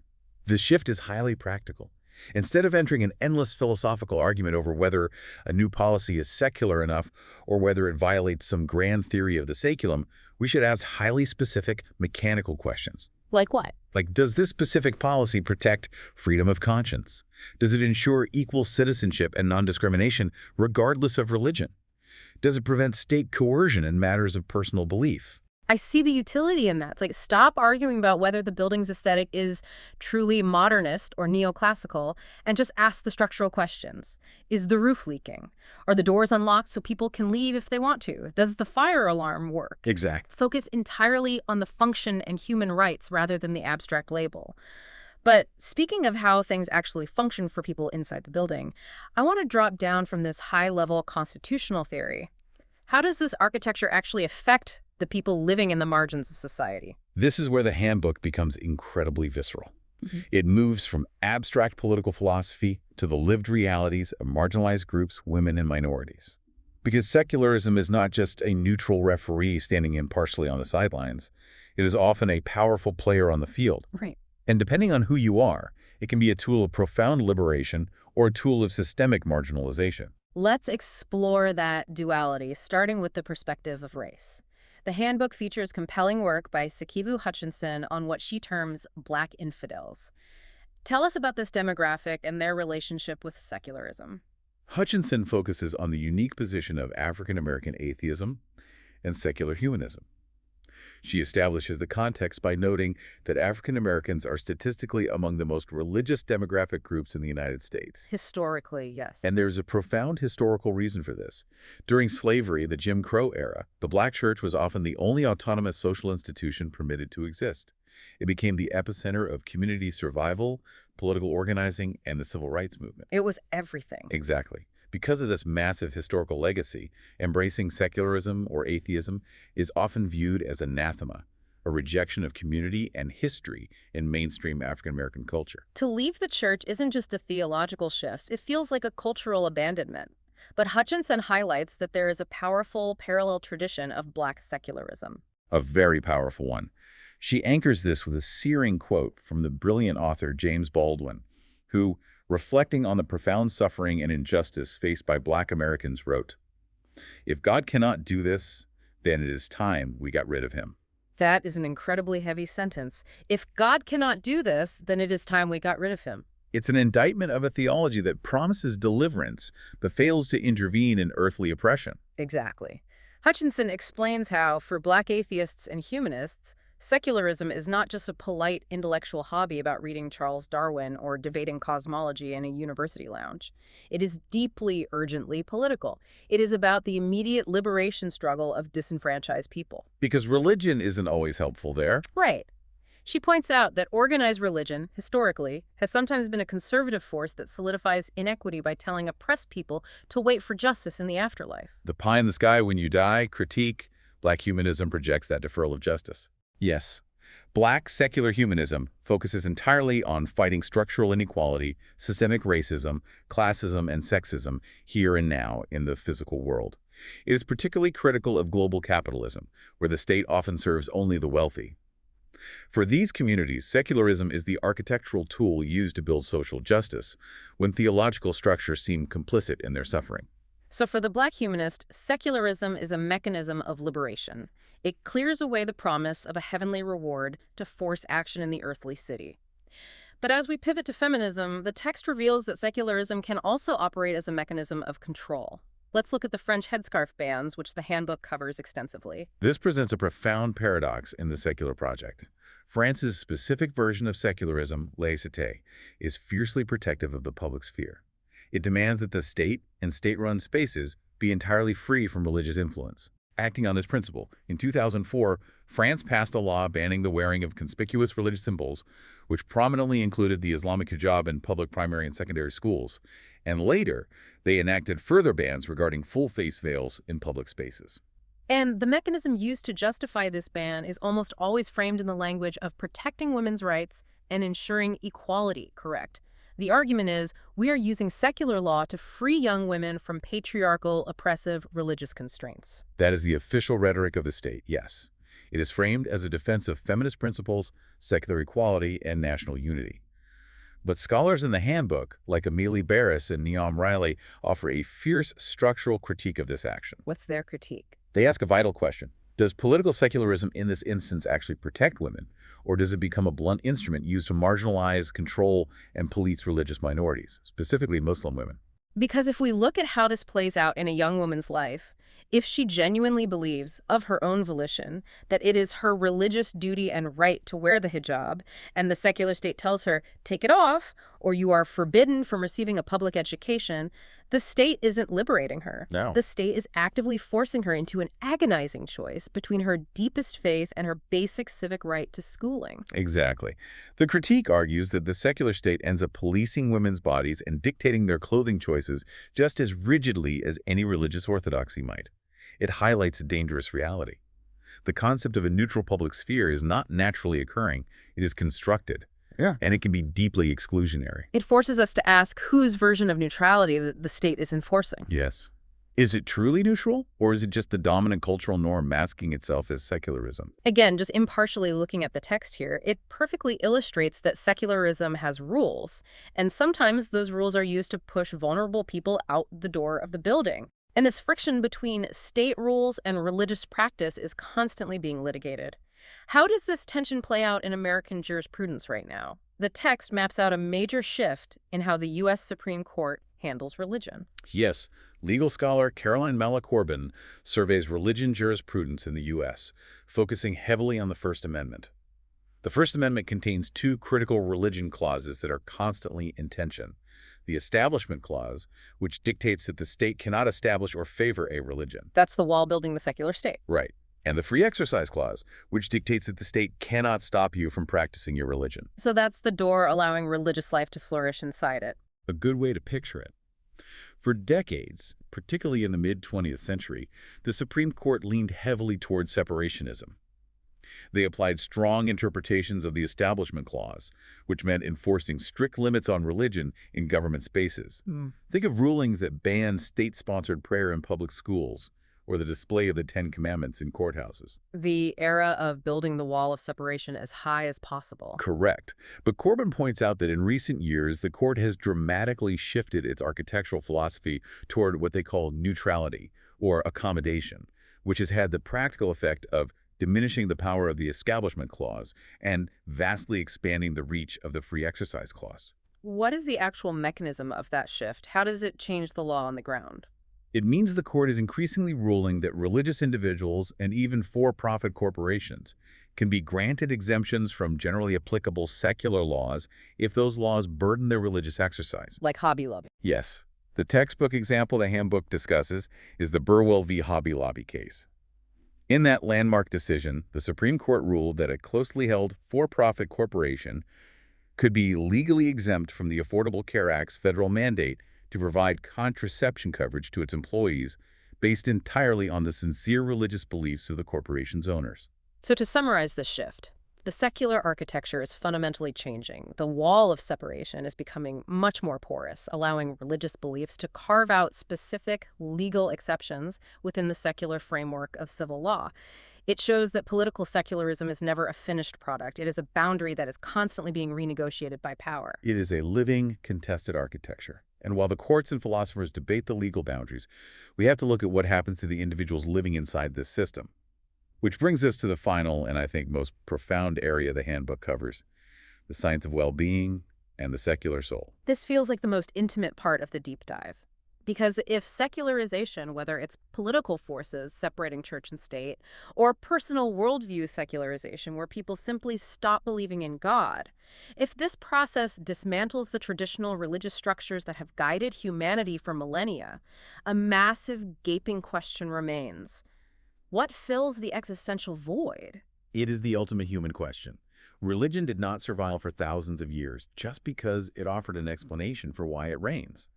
The shift is highly practical. Instead of entering an endless philosophical argument over whether a new policy is secular enough or whether it violates some grand theory of the saeculum, we should ask highly specific, mechanical questions. Like what? Like, does this specific policy protect freedom of conscience? Does it ensure equal citizenship and non-discrimination regardless of religion? Does it prevent state coercion in matters of personal belief? I see the utility in that. It's like, stop arguing about whether the building's aesthetic is truly modernist or neoclassical and just ask the structural questions. Is the roof leaking? Are the doors unlocked so people can leave if they want to? Does the fire alarm work? Exactly. Focus entirely on the function and human rights rather than the abstract label. But speaking of how things actually function for people inside the building, I want to drop down from this high-level constitutional theory. How does this architecture actually affect the people living in the margins of society? This is where the handbook becomes incredibly visceral. It moves from abstract political philosophy to the lived realities of marginalized groups, women, and minorities. Because secularism is not just a neutral referee standing impartially on the sidelines. It is often a powerful player on the field. Right. And depending on who you are, it can be a tool of profound liberation or a tool of systemic marginalization. Let's explore that duality, starting with the perspective of race. The handbook features compelling work by Sikivu Hutchinson on what she terms Black infidels. Tell us about this demographic and their relationship with secularism. Hutchinson focuses on the unique position of African-American atheism and secular humanism. She establishes the context by noting that African Americans are statistically among the most religious demographic groups in the United States. Historically, yes. And there's a profound historical reason for this. During slavery, the Jim Crow era, the Black church was often the only autonomous social institution permitted to exist. It became the epicenter of community survival, political organizing, and the civil rights movement. It was everything. Exactly. Because of this massive historical legacy, embracing secularism or atheism is often viewed as anathema, a rejection of community and history in mainstream African-American culture. To leave the church isn't just a theological shift, it feels like a cultural abandonment. But Hutchinson highlights that there is a powerful parallel tradition of Black secularism. A very powerful one. She anchors this with a searing quote from the brilliant author James Baldwin, who, reflecting on the profound suffering and injustice faced by Black Americans, wrote, "If God cannot do this, then it is time we got rid of him." That is an incredibly heavy sentence. If God cannot do this, then it is time we got rid of him. It's an indictment of a theology that promises deliverance but fails to intervene in earthly oppression. Exactly. Hutchinson explains how, for Black atheists and humanists, secularism is not just a polite intellectual hobby about reading Charles Darwin or debating cosmology in a university lounge. It is deeply, urgently political. It is about the immediate liberation struggle of disenfranchised people. Because religion isn't always helpful there. Right. She points out that organized religion, historically, has sometimes been a conservative force that solidifies inequity by telling oppressed people to wait for justice in the afterlife. The pie in the sky when you die critique, Black humanism projects that deferral of justice. Yes, Black secular humanism focuses entirely on fighting structural inequality, systemic racism, classism, and sexism here and now in the physical world. It is particularly critical of global capitalism, where the state often serves only the wealthy. For these communities, secularism is the architectural tool used to build social justice, when theological structures seem complicit in their suffering. So for the Black humanist, secularism is a mechanism of liberation. It clears away the promise of a heavenly reward to force action in the earthly city. But as we pivot to feminism, the text reveals that secularism can also operate as a mechanism of control. Let's look at the French headscarf bans, which the handbook covers extensively. This presents a profound paradox in the secular project. France's specific version of secularism, laïcité, is fiercely protective of the public sphere. It demands that the state and state-run spaces be entirely free from religious influence. Acting on this principle, in 2004, France passed a law banning the wearing of conspicuous religious symbols, which prominently included the Islamic hijab in public primary and secondary schools. And later, they enacted further bans regarding full face veils in public spaces. And the mechanism used to justify this ban is almost always framed in the language of protecting women's rights and ensuring equality, correct? The argument is, we are using secular law to free young women from patriarchal, oppressive religious constraints. That is the official rhetoric of the state, yes. It is framed as a defense of feminist principles, secular equality, and national unity. But scholars in the handbook, like Amelie Barris and Neom Riley, offer a fierce structural critique of this action. What's their critique? They ask a vital question. Does political secularism in this instance actually protect women, or does it become a blunt instrument used to marginalize, control, and police religious minorities, specifically Muslim women? Because if we look at how this plays out in a young woman's life, if she genuinely believes, of her own volition, that it is her religious duty and right to wear the hijab, and the secular state tells her, take it off, or you are forbidden from receiving a public education, the state isn't liberating her. No. The state is actively forcing her into an agonizing choice between her deepest faith and her basic civic right to schooling. Exactly. The critique argues that the secular state ends up policing women's bodies and dictating their clothing choices just as rigidly as any religious orthodoxy might. It highlights a dangerous reality. The concept of a neutral public sphere is not naturally occurring. It is constructed. Yeah. And it can be deeply exclusionary. It forces us to ask whose version of neutrality the state is enforcing. Yes. Is it truly neutral, or is it just the dominant cultural norm masking itself as secularism? Again, just impartially looking at the text here, it perfectly illustrates that secularism has rules, and sometimes those rules are used to push vulnerable people out the door of the building. And this friction between state rules and religious practice is constantly being litigated. How does this tension play out in American jurisprudence right now? The text maps out a major shift in how the U.S. Supreme Court handles religion. Yes, legal scholar Caroline Malla-Corbin surveys religion jurisprudence in the U.S., focusing heavily on the First Amendment. The First Amendment contains two critical religion clauses that are constantly in tension. The Establishment Clause, which dictates that the state cannot establish or favor a religion. That's the wall building the secular state. Right. And the Free Exercise Clause, which dictates that the state cannot stop you from practicing your religion. So that's the door allowing religious life to flourish inside it. A good way to picture it. For decades, particularly in the mid-20th century, the Supreme Court leaned heavily toward separationism. They applied strong interpretations of the Establishment Clause, which meant enforcing strict limits on religion in government spaces. Think of rulings that banned state-sponsored prayer in public schools, or the display of the Ten Commandments in courthouses. The era of building the wall of separation as high as possible. Correct. But Corbin points out that in recent years, the court has dramatically shifted its architectural philosophy toward what they call neutrality, or accommodation, which has had the practical effect of diminishing the power of the Establishment Clause and vastly expanding the reach of the Free Exercise Clause. What is the actual mechanism of that shift? How does it change the law on the ground? It means the court is increasingly ruling that religious individuals and even for-profit corporations can be granted exemptions from generally applicable secular laws if those laws burden their religious exercise. Like Hobby Lobby. Yes. The textbook example the handbook discusses is the Burwell v. Hobby Lobby case. In that landmark decision, the Supreme Court ruled that a closely held for-profit corporation could be legally exempt from the Affordable Care Act's federal mandate to provide contraception coverage to its employees based entirely on the sincere religious beliefs of the corporation's owners. So to summarize this shift, the secular architecture is fundamentally changing. The wall of separation is becoming much more porous, allowing religious beliefs to carve out specific legal exceptions within the secular framework of civil law. It shows that political secularism is never a finished product. It is a boundary that is constantly being renegotiated by power. It is a living, contested architecture. And while the courts and philosophers debate the legal boundaries, we have to look at what happens to the individuals living inside this system. Which brings us to the final and I think most profound area the handbook covers, the science of well-being and the secular soul. This feels like the most intimate part of the deep dive. Because if secularization, whether it's political forces separating church and state, or personal worldview secularization where people simply stop believing in God, if this process dismantles the traditional religious structures that have guided humanity for millennia, a massive gaping question remains. What fills the existential void? It is the ultimate human question. Religion did not survive for thousands of years just because it offered an explanation for why it reigns.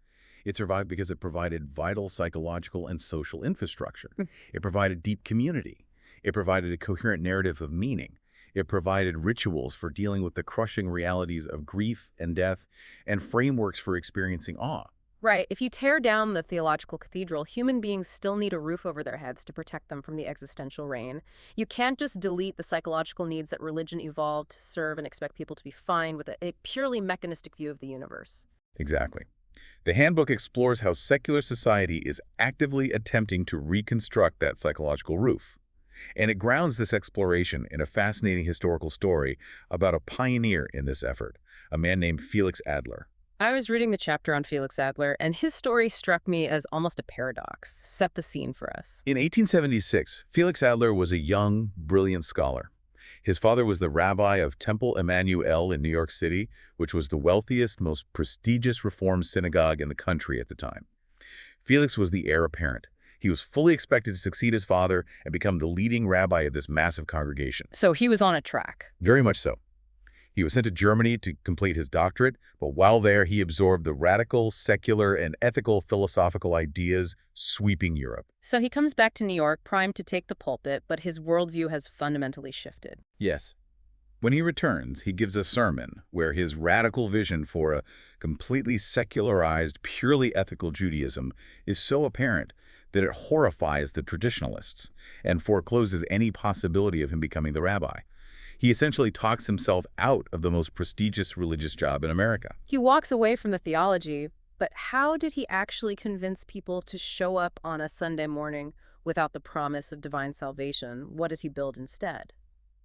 It survived because it provided vital psychological and social infrastructure. It provided deep community. It provided a coherent narrative of meaning. It provided rituals for dealing with the crushing realities of grief and death and frameworks for experiencing awe. Right. If you tear down the theological cathedral, human beings still need a roof over their heads to protect them from the existential rain. You can't just delete the psychological needs that religion evolved to serve and expect people to be fine with a purely mechanistic view of the universe. Exactly. The handbook explores how secular society is actively attempting to reconstruct that psychological roof. And it grounds this exploration in a fascinating historical story about a pioneer in this effort, a man named Felix Adler. I was reading the chapter on Felix Adler, and his story struck me as almost a paradox. Set the scene for us. In 1876, Felix Adler was a young, brilliant scholar. His father was the rabbi of Temple Emmanuel in New York City, which was the wealthiest, most prestigious Reform synagogue in the country at the time. Felix was the heir apparent. He was fully expected to succeed his father and become the leading rabbi of this massive congregation. So he was on a track. Very much so. He was sent to Germany to complete his doctorate, but while there, he absorbed the radical, secular, and ethical philosophical ideas sweeping Europe. So he comes back to New York, primed to take the pulpit, but his worldview has fundamentally shifted. Yes. When he returns, he gives a sermon where his radical vision for a completely secularized, purely ethical Judaism is so apparent that it horrifies the traditionalists and forecloses any possibility of him becoming the rabbi. He essentially talks himself out of the most prestigious religious job in America. He walks away from the theology, but how did he actually convince people to show up on a Sunday morning without the promise of divine salvation? What did he build instead?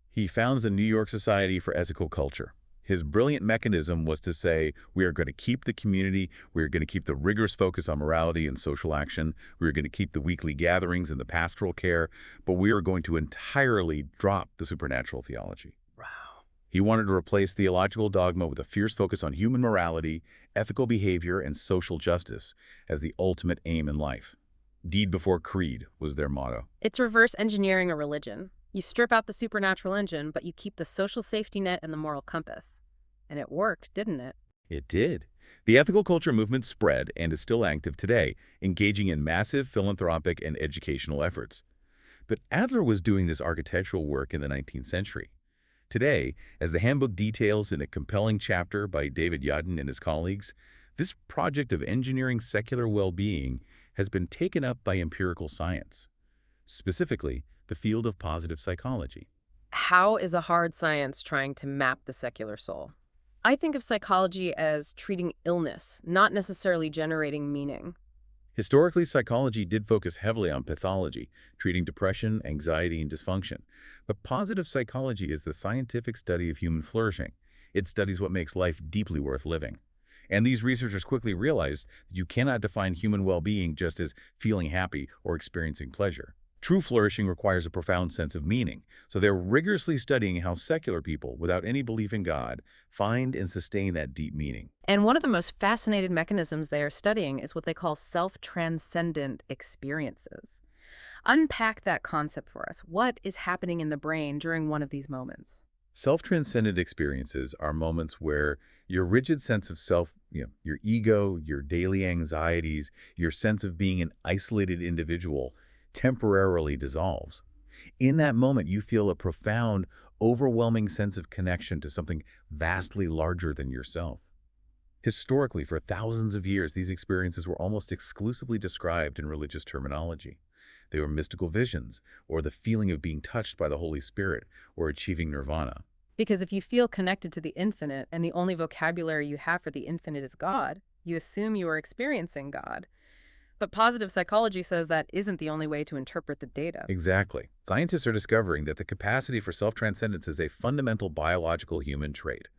He founds the New York Society for Ethical Culture. His brilliant mechanism was to say, we are going to keep the community, we are going to keep the rigorous focus on morality and social action, we are going to keep the weekly gatherings and the pastoral care, but we are going to entirely drop the supernatural theology. Wow. He wanted to replace theological dogma with a fierce focus on human morality, ethical behavior, and social justice as the ultimate aim in life. Deed before creed was their motto. It's reverse engineering a religion. You strip out the supernatural engine, but you keep the social safety net and the moral compass. And it worked, didn't it? It did. The ethical culture movement spread and is still active today, engaging in massive philanthropic and educational efforts. But Adler was doing this architectural work in the 19th century. Today, as the handbook details in a compelling chapter by David Yadin and his colleagues, this project of engineering secular well-being has been taken up by empirical science. specifically the field of positive psychology. How is a hard science trying to map the secular soul? I think of psychology as treating illness, not necessarily generating meaning. Historically, psychology did focus heavily on pathology, treating depression, anxiety, and dysfunction. But positive psychology is the scientific study of human flourishing. It studies what makes life deeply worth living. And these researchers quickly realized that you cannot define human well-being just as feeling happy or experiencing pleasure. True flourishing requires a profound sense of meaning, so they're rigorously studying how secular people, without any belief in God, find and sustain that deep meaning. And one of the most fascinating mechanisms they are studying is what they call self-transcendent experiences. Unpack that concept for us. What is happening in the brain during one of these moments? Self-transcendent experiences are moments where your rigid sense of self, your ego, your daily anxieties, your sense of being an isolated individual temporarily dissolves. In that moment, you feel a profound, overwhelming sense of connection to something vastly larger than yourself. Historically, for thousands of years, these experiences were almost exclusively described in religious terminology. They were mystical visions, or the feeling of being touched by the Holy Spirit, or achieving nirvana. Because if you feel connected to the infinite and the only vocabulary you have for the infinite is God, you assume you are experiencing God. But positive psychology says that isn't the only way to interpret the data. Exactly. Scientists are discovering that the capacity for self-transcendence is a fundamental biological human trait.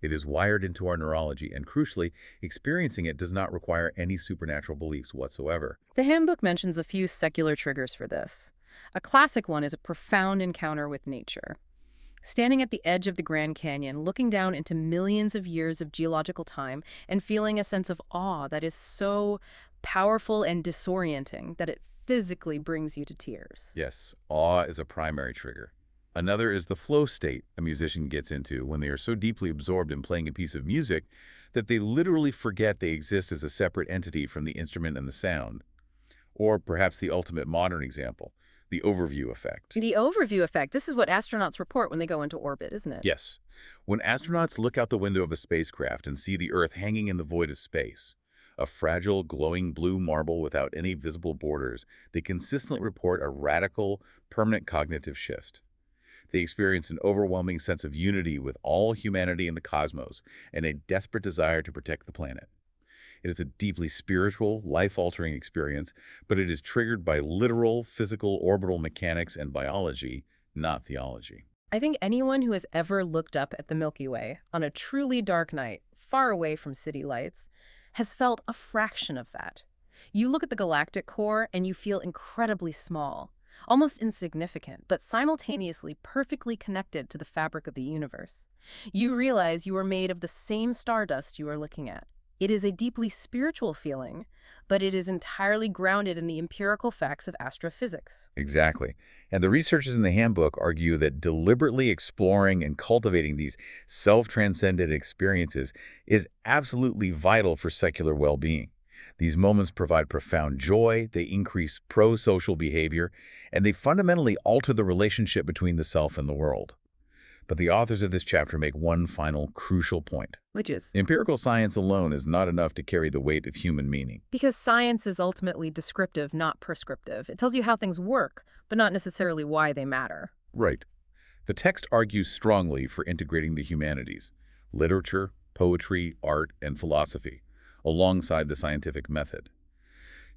It is wired into our neurology, and crucially, experiencing it does not require any supernatural beliefs whatsoever. The handbook mentions a few secular triggers for this. A classic one is a profound encounter with nature. Standing at the edge of the Grand Canyon, looking down into millions of years of geological time and feeling a sense of awe that is so powerful and disorienting that it physically brings you to tears. Yes, awe is a primary trigger. Another is the flow state a musician gets into when they are so deeply absorbed in playing a piece of music that they literally forget they exist as a separate entity from the instrument and the sound. Or perhaps the ultimate modern example, the overview effect. The overview effect, this is what astronauts report when they go into orbit, isn't it? Yes, when astronauts look out the window of a spacecraft and see the Earth hanging in the void of space, a fragile, glowing blue marble without any visible borders, they consistently report a radical, permanent cognitive shift. They experience an overwhelming sense of unity with all humanity in the cosmos and a desperate desire to protect the planet. It is a deeply spiritual, life-altering experience, but it is triggered by literal, physical, orbital mechanics and biology, not theology. I think anyone who has ever looked up at the Milky Way on a truly dark night, far away from city lights, has felt a fraction of that. You look at the galactic core and you feel incredibly small, almost insignificant, but simultaneously perfectly connected to the fabric of the universe. You realize you are made of the same stardust you are looking at. It is a deeply spiritual feeling, but it is entirely grounded in the empirical facts of astrophysics. Exactly. And the researchers in the handbook argue that deliberately exploring and cultivating these self-transcendent experiences is absolutely vital for secular well-being. These moments provide profound joy, they increase pro-social behavior, and they fundamentally alter the relationship between the self and the world. But the authors of this chapter make one final crucial point. Which is Empirical science alone is not enough to carry the weight of human meaning. because science is ultimately descriptive, not prescriptive. It tells you how things work, but not necessarily why they matter. Right. The text argues strongly for integrating the humanities, literature, poetry, art, and philosophy, alongside the scientific method.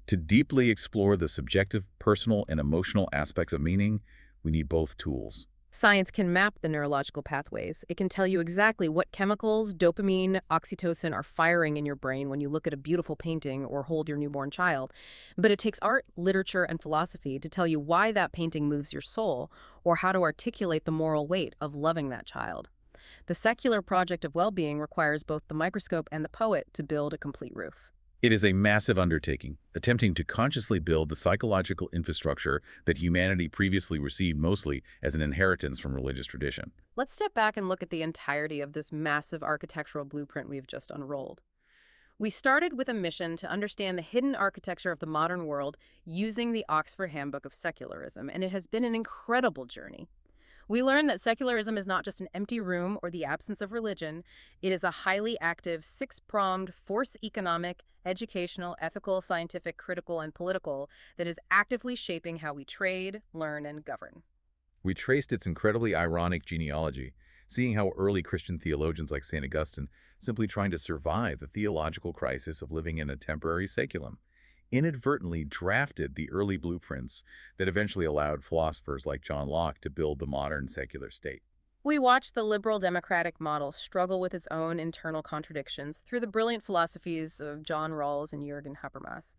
To deeply explore the subjective, personal, and emotional aspects of meaning, we need both tools. Science can map the neurological pathways. It can tell you exactly what chemicals, dopamine, oxytocin are firing in your brain when you look at a beautiful painting or hold your newborn child. But it takes art, literature, and philosophy to tell you why that painting moves your soul or how to articulate the moral weight of loving that child. The secular project of well-being requires both the microscope and the poet to build a complete roof. It is a massive undertaking, attempting to consciously build the psychological infrastructure that humanity previously received mostly as an inheritance from religious tradition. Let's step back and look at the entirety of this massive architectural blueprint we've just unrolled. We started with a mission to understand the hidden architecture of the modern world using the Oxford Handbook of Secularism, and it has been an incredible journey. We learn that secularism is not just an empty room or the absence of religion. It is a highly active, six-pronged force economic, educational, ethical, scientific, critical, and political that is actively shaping how we trade, learn, and govern. We traced its incredibly ironic genealogy, seeing how early Christian theologians like St. Augustine, simply trying to survive the theological crisis of living in a temporary saculum, inadvertently drafted the early blueprints that eventually allowed philosophers like John Locke to build the modern secular state. We watch the liberal democratic model struggle with its own internal contradictions through the brilliant philosophies of John Rawls and Jürgen Habermas.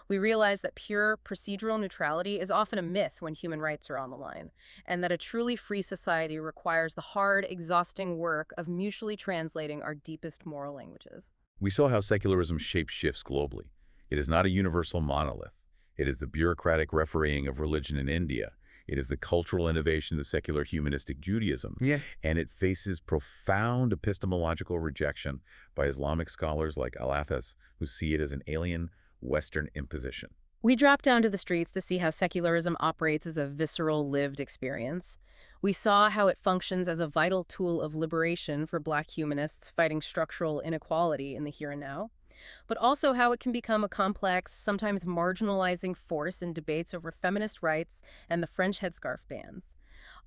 We realize that pure procedural neutrality is often a myth when human rights are on the line, and that a truly free society requires the hard, exhausting work of mutually translating our deepest moral languages. We saw how secularism shapes shifts globally. It is not a universal monolith. It is the bureaucratic refereeing of religion in India. It is the cultural innovation of secular humanistic Judaism. Yeah. And it faces profound epistemological rejection by Islamic scholars like Al-Athas, who see it as an alien Western imposition. We drop down to the streets to see how secularism operates as a visceral, lived experience. We saw how it functions as a vital tool of liberation for Black humanists fighting structural inequality in the here and now, but also how it can become a complex, sometimes marginalizing force in debates over feminist rights and the French headscarf bans.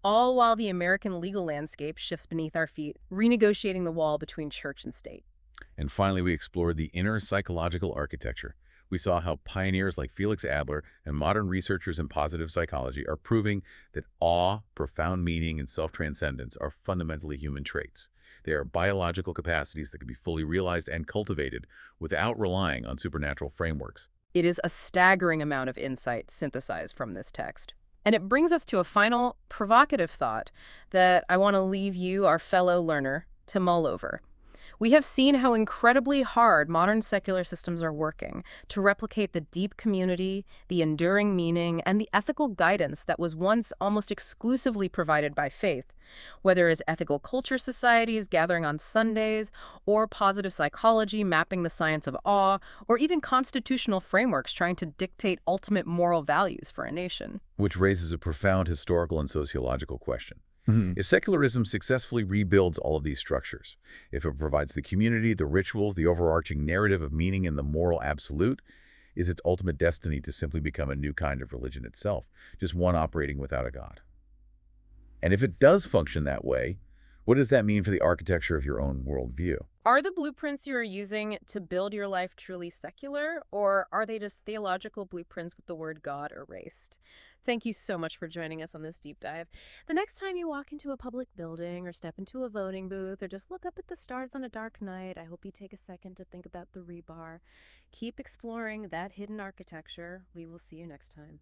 All while the American legal landscape shifts beneath our feet, renegotiating the wall between church and state. And finally, we explored the inner psychological architecture. We saw how pioneers like Felix Adler and modern researchers in positive psychology are proving that awe, profound meaning, and self-transcendence are fundamentally human traits. They are biological capacities that can be fully realized and cultivated without relying on supernatural frameworks. It is a staggering amount of insight synthesized from this text. And it brings us to a final provocative thought that I want to leave you, our fellow learner, to mull over. We have seen how incredibly hard modern secular systems are working to replicate the deep community, the enduring meaning, and the ethical guidance that was once almost exclusively provided by faith, whether as ethical culture societies gathering on Sundays, or positive psychology mapping the science of awe, or even constitutional frameworks trying to dictate ultimate moral values for a nation. Which raises a profound historical and sociological question. Mhm. If secularism successfully rebuilds all of these structures, if it provides the community, the rituals, the overarching narrative of meaning, and the moral absolute, is its ultimate destiny to simply become a new kind of religion itself, just one operating without a god? And if it does function that way, what does that mean for the architecture of your own worldview? Are the blueprints you are using to build your life truly secular, or are they just theological blueprints with the word God erased? Thank you so much for joining us on this deep dive. The next time you walk into a public building or step into a voting booth or just look up at the stars on a dark night, I hope you take a second to think about the rebar. Keep exploring that hidden architecture. We will see you next time.